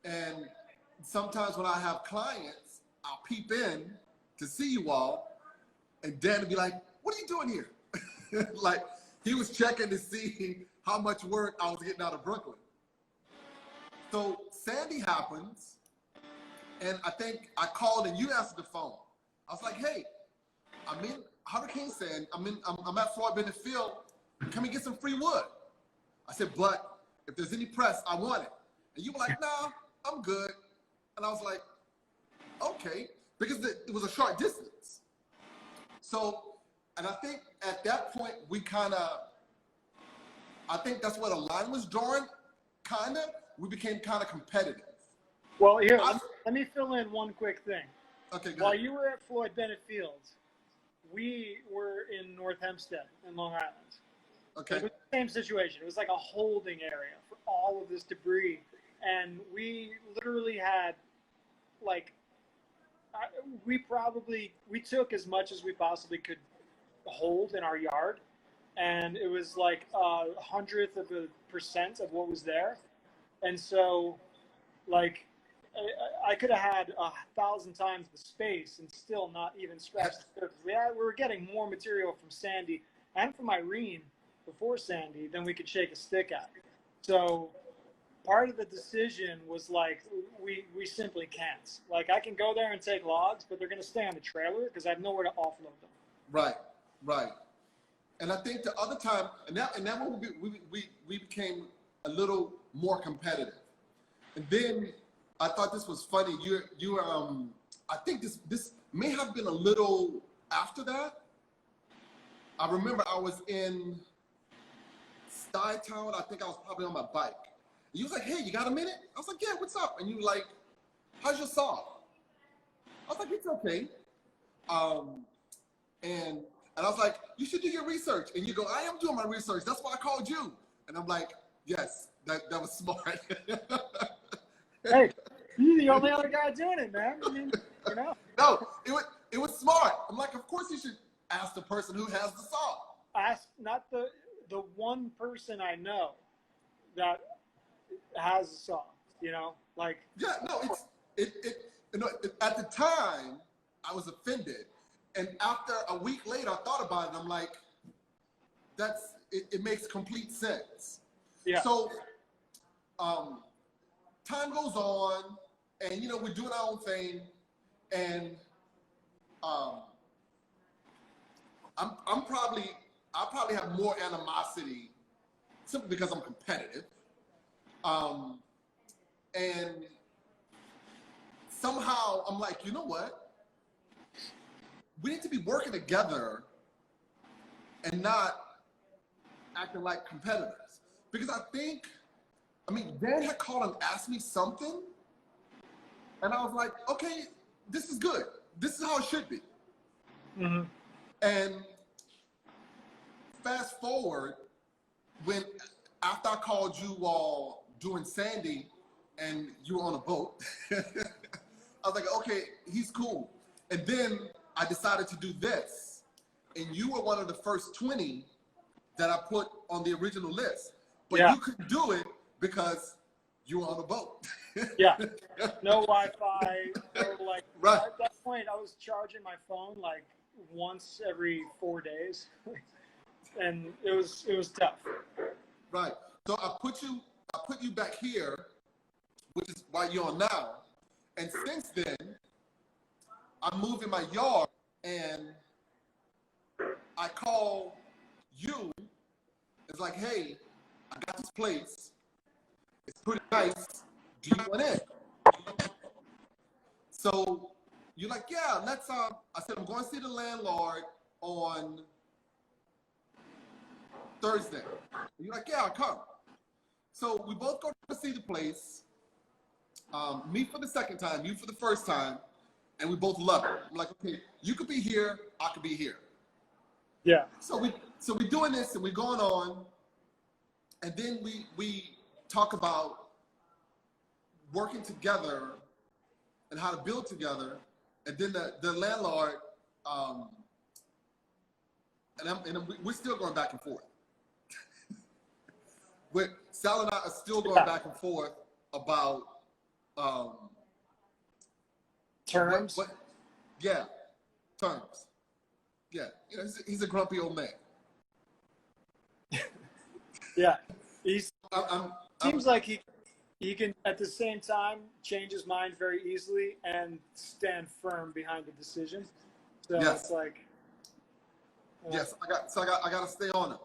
S1: And sometimes when I have clients, I'll peep in to see you all, and Dan would be like, "What are you doing here?" Like, he was checking to see how much work I was getting out of Brooklyn. So Sandy happens, and I think I called and you answered the phone. I was like, "Hey, I'm in Hurricane Sand. I'm at Floyd Bennett Field. Come and get some free wood." I said, "But if there's any press, I want it." And you were like, "Nah, I'm good." And I was like, "Okay," because it was a short distance. So, and I think at that point, I think that's where the line was drawn, we became kind of competitive.
S2: Well, here, let me fill in one quick thing.
S1: Okay, go
S2: While
S1: ahead.
S2: you were at Floyd Bennett Fields, we were in North Hempstead in Long Island.
S1: Okay.
S2: It was the same situation. It was like a holding area for all of this debris. And we literally had, like, we took as much as we possibly could hold in our yard. And it was like 100th of a % of what was there. And so, like, I could have had 1,000 times the space and still not even scratched the surface. We were getting more material from Sandy and from Irene before Sandy than we could shake a stick at. So part of the decision was like, we simply can't. Like, I can go there and take logs, but they're going to stay on the trailer because I have nowhere to offload them.
S1: Right, right. And I think the other time, and that one we became a little more competitive. And then I thought this was funny. I think this may have been a little after that. I remember I was in Stuytown. I think I was probably on my bike. And you was like, "Hey, you got a minute?" I was like, "Yeah, what's up?" And you were like, "How's your saw?" I was like, "It's okay." And I was like, "You should do your research." And you go, "I am doing my research. That's why I called you." And I'm like, "Yes, that was smart."
S2: Hey, you're the only other guy doing it, man. I mean, you know.
S1: No, it was smart. I'm like, of course you should ask the person who has the saw.
S2: Ask not the one person I know that has a saw. You know, like.
S1: Yeah, no, at the time I was offended, and after a week later I thought about it. I'm like, it makes complete sense.
S2: Yeah.
S1: So, time goes on, and we're doing our own thing, and I'll probably have more animosity simply because I'm competitive, and somehow I'm like, you know what? We need to be working together and not acting like competitors, because Dan had called and asked me something, and I was like, okay, this is good. This is how it should be.
S2: Mm-hmm.
S1: And fast forward, after I called you all doing Sandy, and you were on a boat, I was like, okay, he's cool. And then I decided to do this, and you were one of the first 20 that I put on the original list, but you couldn't do it because you were on a boat.
S2: Yeah, no Wi-Fi, no
S1: right.
S2: At that point, I was charging my phone like once every 4 days, and it was tough.
S1: Right. So I put you back here, which is why you're on now. And since then, I moved in my yard, and I call you. It's like, hey, I got this place. It's pretty nice. Do you want in? So you're like, yeah, let's. I said, I'm going to see the landlord on Thursday. And you're like, yeah, I'll come. So we both go to see the place. Me for the second time, you for the first time, and we both love it. I'm like, okay, you could be here, I could be here.
S2: Yeah.
S1: So we're doing this, and we're going on, and then we talk about working together and how to build together, and then the landlord, we're still going back and forth. Sal and I are still going back and forth about
S2: terms.
S1: Terms. Yeah, he's a grumpy old man.
S2: Yeah, seems like he can at the same time change his mind very easily and stand firm behind the decision. So it's like.
S1: Yes, I got to stay on it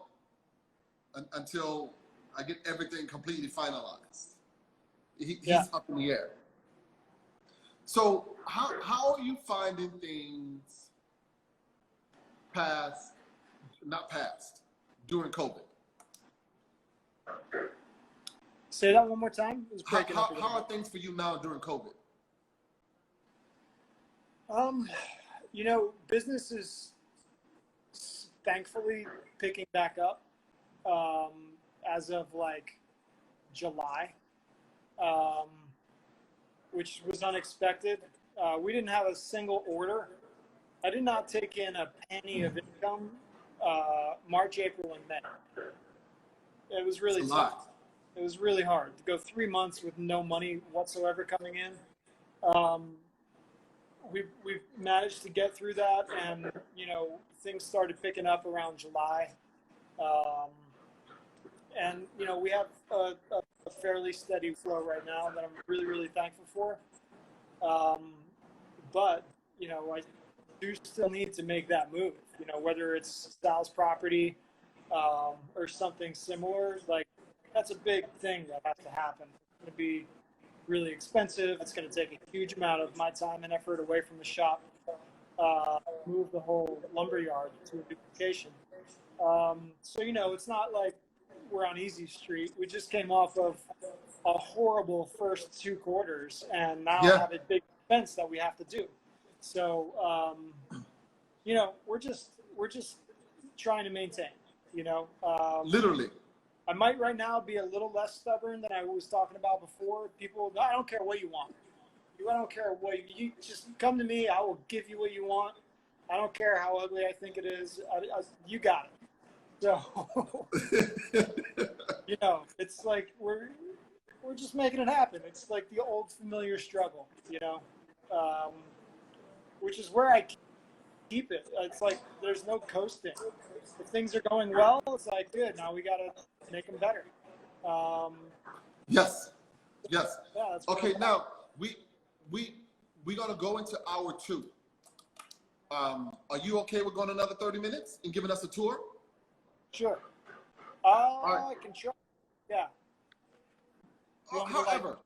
S1: until I get everything completely finalized. He's up in the air. So how are you finding things during COVID?
S2: Say that one more time. It was breaking up.
S1: How are things for you now during COVID?
S2: Business is thankfully picking back up as of like July, which was unexpected. We didn't have a single order. I did not take in a penny of income March, April, and May. It was really tough. It was really hard to go 3 months with no money whatsoever coming in. we've managed to get through that, and things started picking up around July, um, and we have a fairly steady flow right now that I'm really thankful for. But I do still need to make that move. Whether it's Sal's property or something similar, like that's a big thing that has to happen. It's going to be really expensive. It's going to take a huge amount of my time and effort away from the shop. Move the whole lumber yard to a new location. So it's not like we're on easy street. We just came off of a horrible first 2 quarters, and now have a big expense that we have to do. So we're just trying to maintain.
S1: Literally.
S2: I might right now be a little less stubborn than I was talking about before. People, I don't care what you want. I don't care what you just come to me. I will give you what you want. I don't care how ugly I think it is. You got it. So, it's like we're just making it happen. It's like the old familiar struggle, which is where I keep it. It's like there's no coasting. If things are going well, it's like good. Now we got to make them better.
S1: Yes.
S2: Yeah, that's
S1: okay. Now we're gonna go into hour 2. Are you okay with going another 30 minutes and giving us a tour?
S2: Sure.
S1: Right.
S2: I can try. Yeah.
S1: However,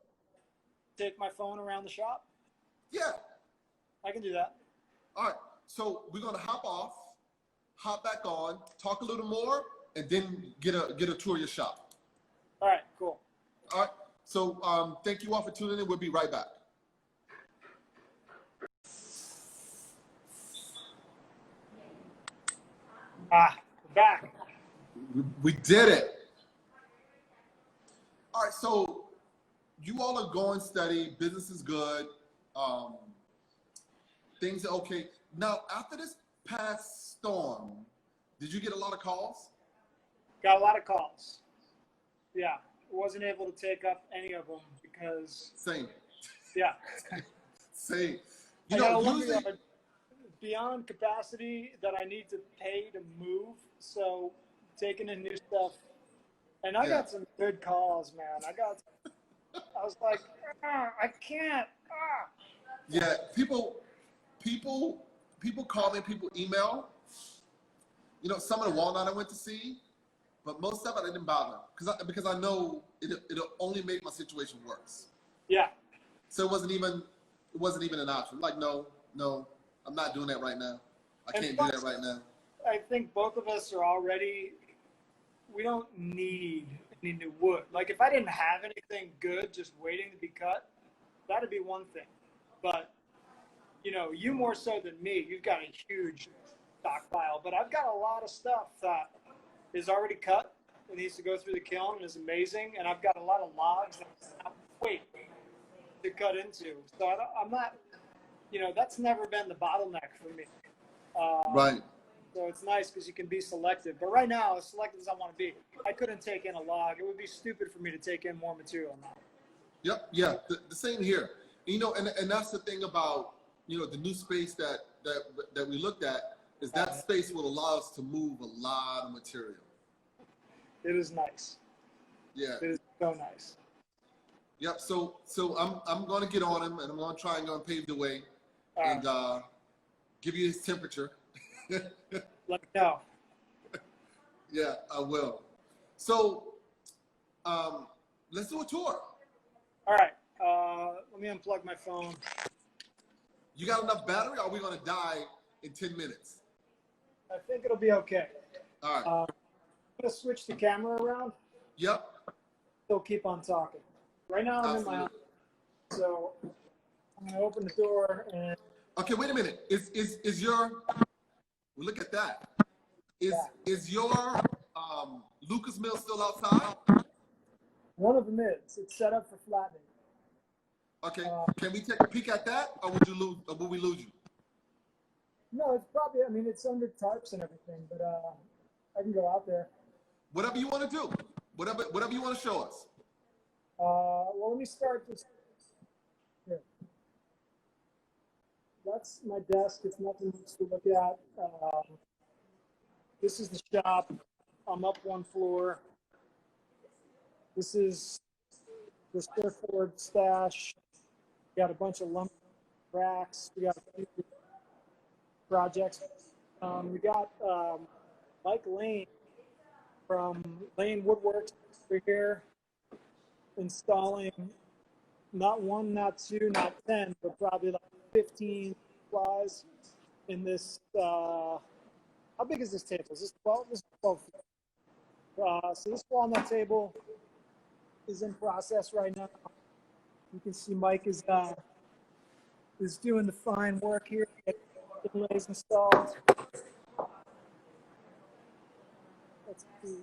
S2: take my phone around the shop?
S1: Yeah.
S2: I can do that.
S1: All right. So we're gonna hop back on, talk a little more, and then get a tour of your shop.
S2: All right. Cool.
S1: All right. So thank you all for tuning in. We'll be right back.
S2: We're back.
S1: We did it. All right. So you all are going steady. Business is good. Things are okay. Now, after this past storm, did you get a lot of calls?
S2: Got a lot of calls. Yeah. Wasn't able to take up any of them because.
S1: Same.
S2: Yeah.
S1: Same.
S2: Usually beyond capacity that I need to pay to move. So taking in new stuff. And I got some good calls, man. I was like, I can't.
S1: Yeah, people call me, people email. Some of the Walnut I went to see, but most of it I didn't bother because I know it'll only make my situation worse.
S2: Yeah.
S1: So it wasn't even an option. Like, no, I'm not doing that right now. I can't do that right now.
S2: I think both of us are already. We don't need any new wood. Like if I didn't have anything good just waiting to be cut, that'd be one thing. But you more so than me, you've got a huge stockpile. But I've got a lot of stuff that is already cut. It needs to go through the kiln and is amazing. And I've got a lot of logs that I wait to cut into. So I'm not, that's never been the bottleneck for me.
S1: Right.
S2: So it's nice because you can be selective. But right now, as selective as I want to be, I couldn't take in a log. It would be stupid for me to take in more material now.
S1: Yep. Yeah. The same here. And that's the thing about, the new space that we looked at is that space will allow us to move a lot of material.
S2: It is nice.
S1: Yeah.
S2: It is so nice.
S1: Yep. So I'm going to get on him and I'm going to try and go and pave the way and give you his temperature.
S2: Let me know.
S1: Yeah, I will. So let's do a tour.
S2: All right. Let me unplug my phone.
S1: You got enough battery, or are we going to die in 10 minutes?
S2: I think it'll be okay.
S1: All right.
S2: I'm going to switch the camera around.
S1: Yep.
S2: Still keep on talking. Right now I'm in my house. So I'm going to open the door and.
S1: Okay, wait a minute. Is your, look at that. Is your Lucas mill still outside?
S2: One of them is. It's set up for flattening.
S1: Okay. Can we take a peek at that, or will we lose you?
S2: No, it's probably. I mean, it's under tarps and everything, but I can go out there.
S1: Whatever you want to do. Whatever you want to show us.
S2: Well, let me start this. Here. that's my desk. It's nothing much to look at. This is the shop. I'm up one floor. This is the surfboard stash. We got a bunch of lumber racks. We got a few projects. We got Mike Lane from Lane Woodworks over here installing not one, not two, not 10, but probably like 15 flies in this. How big is this table? Is this 12? This is 12 feet. So this walnut table is in process right now. You can see Mike is doing the fine work here, getting inlays installed. Let's see.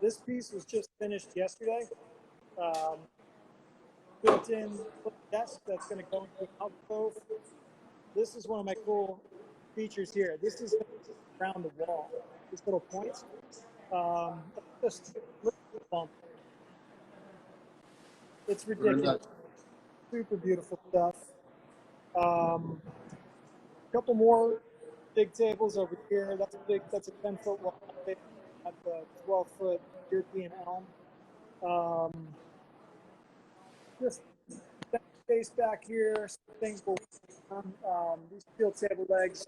S2: This piece was just finished yesterday. Built-in desk that's going to go into an alcove. This is one of my cool features here. This is around the wall. This little point. Just bump. It's ridiculous. Super beautiful stuff. Couple more big tables over here. That's a big. That's a 10-foot wall at the 12-foot European elm. Just space back here. Some things will. These steel table legs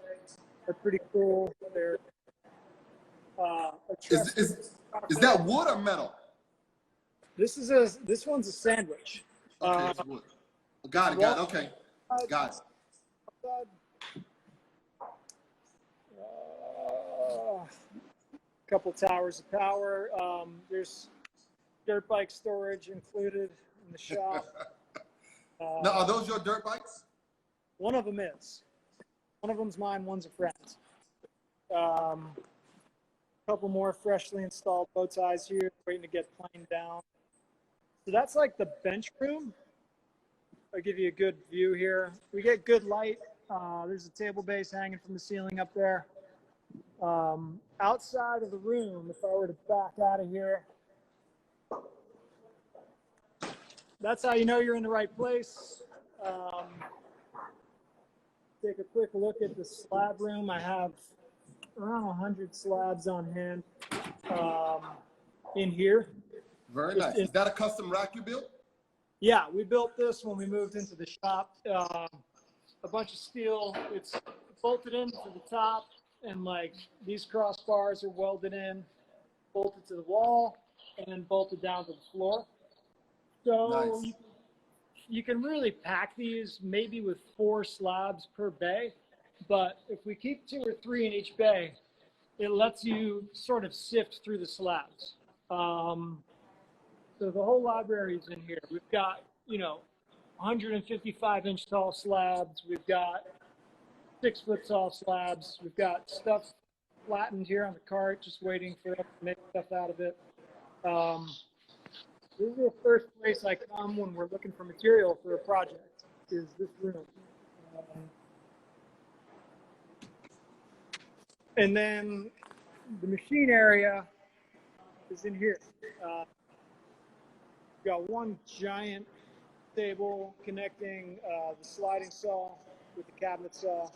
S2: are pretty cool. They're
S1: is that wood or metal?
S2: This one's a sandwich.
S1: Okay, it's wood. Got it. Okay, got it.
S2: Couple towers of power. There's dirt bike storage included in the shop.
S1: Now, are those your dirt bikes?
S2: One of them is. One of them's mine. One's a friend's. Couple more freshly installed bow ties here, waiting to get planed down. So that's like the bench room. I'll give you a good view here. We get good light. There's a table base hanging from the ceiling up there. Outside of the room, if I were to back out of here, that's how you know you're in the right place. Take a quick look at the slab room. I have around 100 slabs on hand in here.
S1: Very nice. Is that a custom rack you built?
S2: Yeah, we built this when we moved into the shop. A bunch of steel. It's bolted into the top, and like these crossbars are welded in, bolted to the wall, and then bolted down to the floor. So
S1: nice.
S2: You can really pack these maybe with 4 slabs per bay, but if we keep 2 or 3 in each bay, it lets you sort of sift through the slabs. So the whole library is in here. We've got, 155-inch tall slabs. We've got 6-foot tall slabs. We've got stuff flattened here on the cart, just waiting for us to make stuff out of it. This is the first place I come when we're looking for material for a project, is this room. And then the machine area is in here. We've got one giant table connecting the sliding saw with the cabinet saw.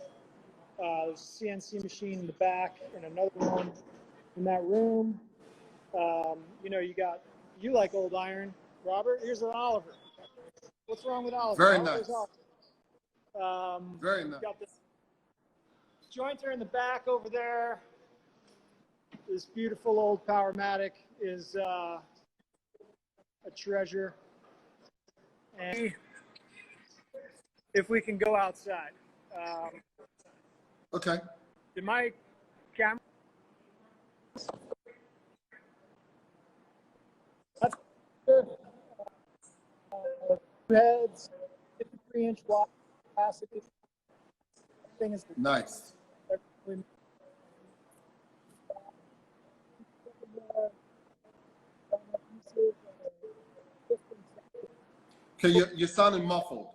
S2: There's a CNC machine in the back and another one in that room. You like old iron, Robert. Here's an Oliver. What's wrong with Oliver?
S1: Very
S2: Oliver's
S1: nice.
S2: Oliver.
S1: Very nice.
S2: Got this jointer in the back over there. This beautiful old Powermatic is a treasure. And if we can go outside.
S1: Okay.
S2: Did my camera? That's good. Heads, 53-inch wide capacity. Thing is
S1: nice. Okay, you're sounding muffled.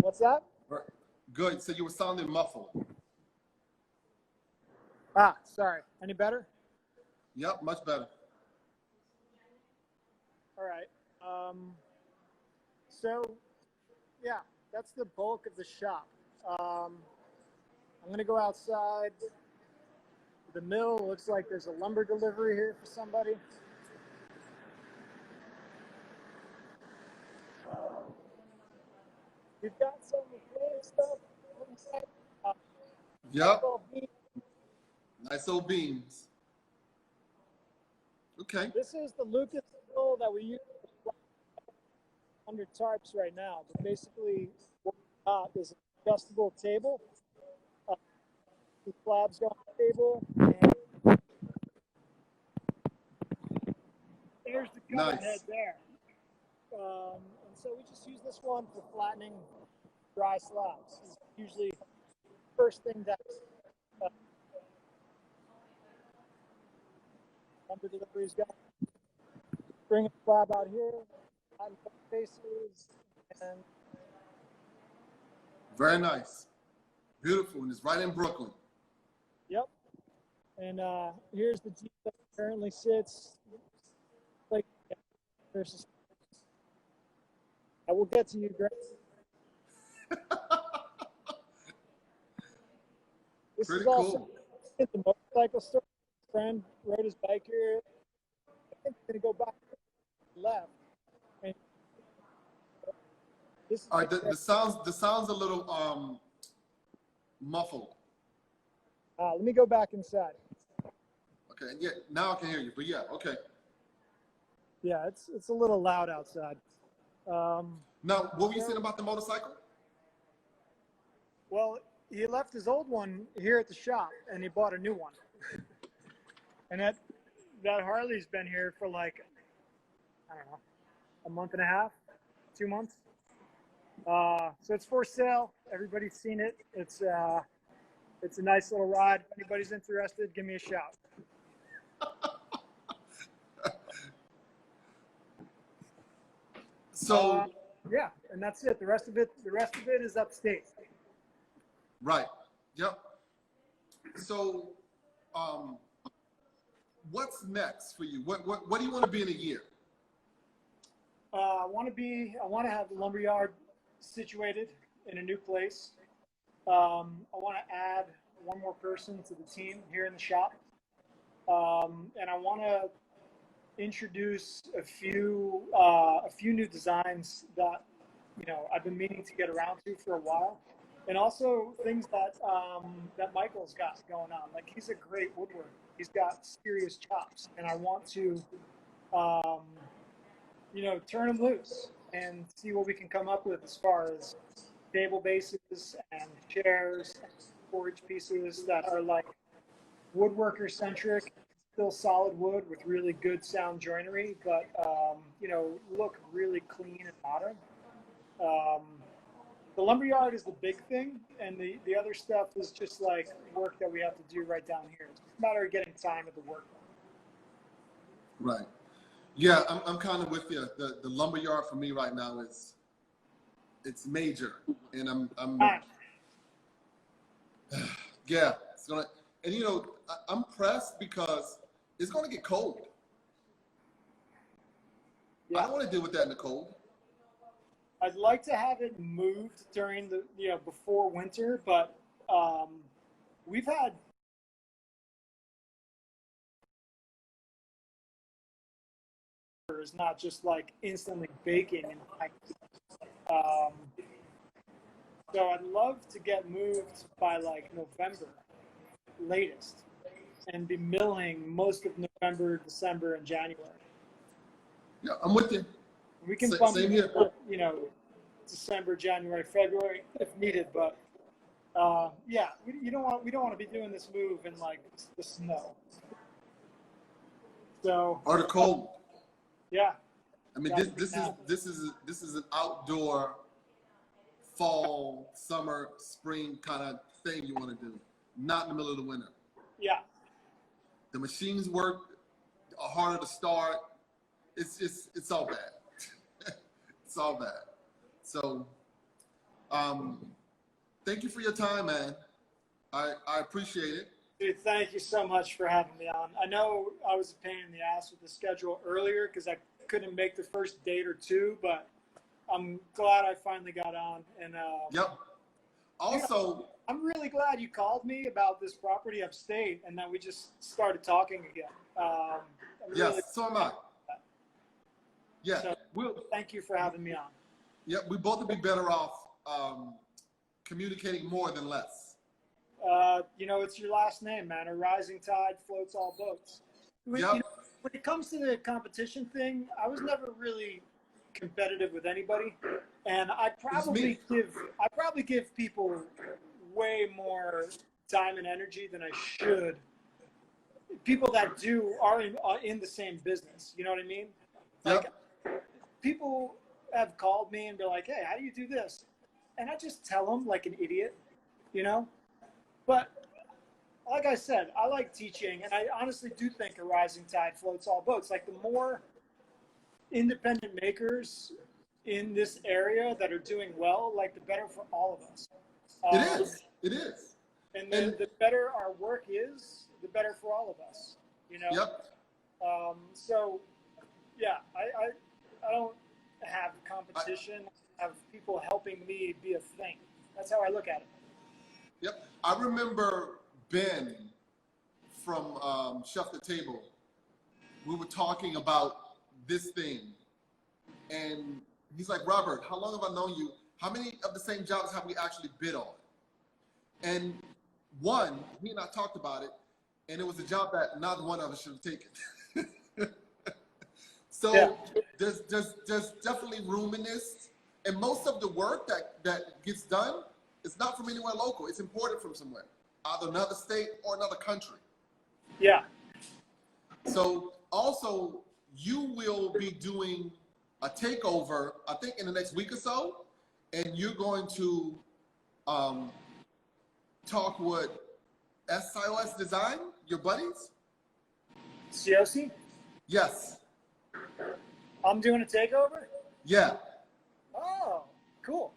S2: What's that?
S1: Good. So you were sounding muffled.
S2: Sorry. Any better?
S1: Yep, much better.
S2: All right. So, yeah, that's the bulk of the shop. I'm going to go outside. The mill looks like there's a lumber delivery here for somebody. We've got some recording stuff on the side.
S1: Yep. Nice old beams. Okay.
S2: This is the Lucas mill that we use under tarps right now. But basically, what we got is an adjustable table. The slabs go on the table. And there's the cover head there. And so we just use this one for flattening dry slabs. It's usually the first thing that lumber deliveries got. Bring a slab out here, flatten faces, and
S1: very nice. Beautiful, and it's right in Brooklyn.
S2: Yep. And here's the Jeep that currently sits. Like, versus. I will get to you, Greg. This
S1: Pretty
S2: is also
S1: cool.
S2: at the motorcycle store. My friend rode his bike here. I think he's gonna go back left. And this is
S1: all right, the sound's a little muffled.
S2: let me go back inside.
S1: Okay, yeah, now I can hear you, but yeah, okay.
S2: Yeah, it's a little loud outside.
S1: Now, what were you saying about the motorcycle?
S2: Well, he left his old one here at the shop, and he bought a new one. And that Harley's been here for like, I don't know, a month and a half, 2 months. So it's for sale. Everybody's seen it. It's a nice little ride. If anybody's interested, give me a shout.
S1: So
S2: yeah, and that's it. The rest of it is upstate.
S1: right. Yep. So what's next for you? What do you want to be in a year?
S2: I want to have the lumberyard situated in a new place. I want to add one more person to the team here in the shop. And I want to introduce a few new designs that I've been meaning to get around to for a while, and also things that Michael's got going on. Like, he's a great woodworker. He's got serious chops, and I want to turn him loose and see what we can come up with as far as table bases and chairs and storage pieces that are like woodworker centric, still solid wood with really good sound joinery, but look really clean and modern. The lumberyard is the big thing, and the other stuff is just like work that we have to do right down here. It's just a matter of getting time at the work.
S1: Right. Yeah, I'm kind of with you. The lumberyard for me right now it's major, and I'm yeah, it's gonna, and I'm pressed because it's gonna get cold.
S2: Yeah.
S1: I don't want to deal with that in the cold.
S2: I'd like to have it moved during the before winter, but we've had is not just like instantly baking and so I'd love to get moved by like November latest and be milling most of November, December, and January.
S1: Yeah, I'm with you.
S2: We can
S1: bump it
S2: here. December, January, February if needed, but yeah, we don't want to be doing this move in like the snow. So
S1: or the cold.
S2: Yeah.
S1: I mean, this is an outdoor fall, summer, spring kind of thing you want to do, not in the middle of the winter.
S2: Yeah.
S1: The machines work are harder to start. It's all bad. It's all bad. So, thank you for your time, man. I appreciate it.
S2: Dude, thank you so much for having me on. I know I was a pain in the ass with the schedule earlier because I couldn't make the first date or two, but I'm glad I finally got on. And
S1: Yep. Also,
S2: I'm really glad you called me about this property upstate, and that we just started talking again.
S1: yes, so am I. Yeah,
S2: So thank you for having me on.
S1: Yeah, we both would be better off communicating more than less.
S2: It's your last name, man. A rising tide floats all boats.
S1: Yep.
S2: When it comes to the competition thing, I was never really competitive with anybody, and I probably give people way more time and energy than I should. People that are in the same business. You know what I mean? Like, people have called me and be like, "Hey, how do you do this?" And I just tell them like an idiot, you know. But like I said, I like teaching, and I honestly do think a rising tide floats all boats. Like, the more independent makers in this area that are doing well, like, the better for all of us.
S1: It is.
S2: And the better our work is, the better for all of us, you know?
S1: Yep.
S2: So, yeah, I don't have competition. I have people helping me be a thing. That's how I look at it.
S1: Yep. I remember Ben from Chef the Table. We were talking about this thing, and he's like, "Robert, how long have I known you? How many of the same jobs have we actually bid on?" And he and I talked about it, and it was a job that neither one of us should have taken. So yeah. there's definitely room in this, and most of the work that gets done is not from anywhere local. It's imported from somewhere, either another state or another country.
S2: Yeah.
S1: So also, you will be doing a takeover, I think, in the next week or so, and you're going to talk with SIOS Design, your buddies?
S2: COC?
S1: Yes.
S2: I'm doing a takeover?
S1: Yeah.
S2: Oh, cool.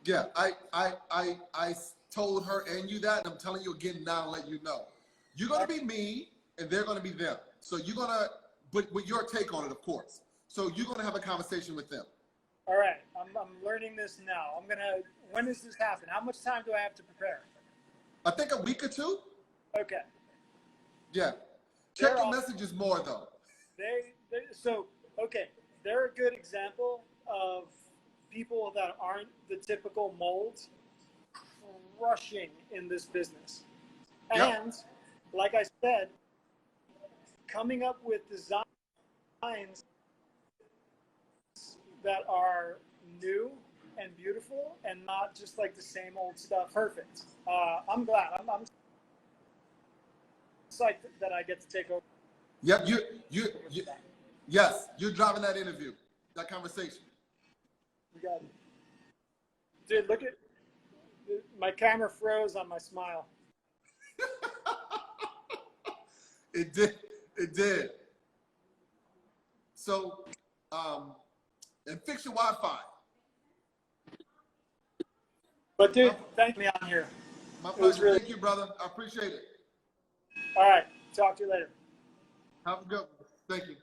S1: Yeah, I told her and you that, and I'm telling you again now, let you know. You're going to be me, and they're going to be them. So you're going to, but with your take on it, of course. So you're going to have a conversation with them.
S2: All right. I'm learning this now. When does this happen? How much time do I have to prepare?
S1: I think a week or two.
S2: Okay.
S1: Yeah. Check your messages more, though.
S2: They're a good example of people that aren't the typical mold crushing in this business. And like I said, coming up with designs that are new and beautiful and not just like the same old stuff. Perfect. I'm glad. I'm psyched that I get to take over.
S1: Yep. Yes, you're driving that interview, that conversation.
S2: You got it. Dude, look at my camera froze on my smile.
S1: It did. So, and fix your Wi-Fi.
S2: But dude, thank me on here.
S1: My pleasure. Thank you, brother. I appreciate it.
S2: All right. Talk to you later.
S1: Have a good one. Thank you.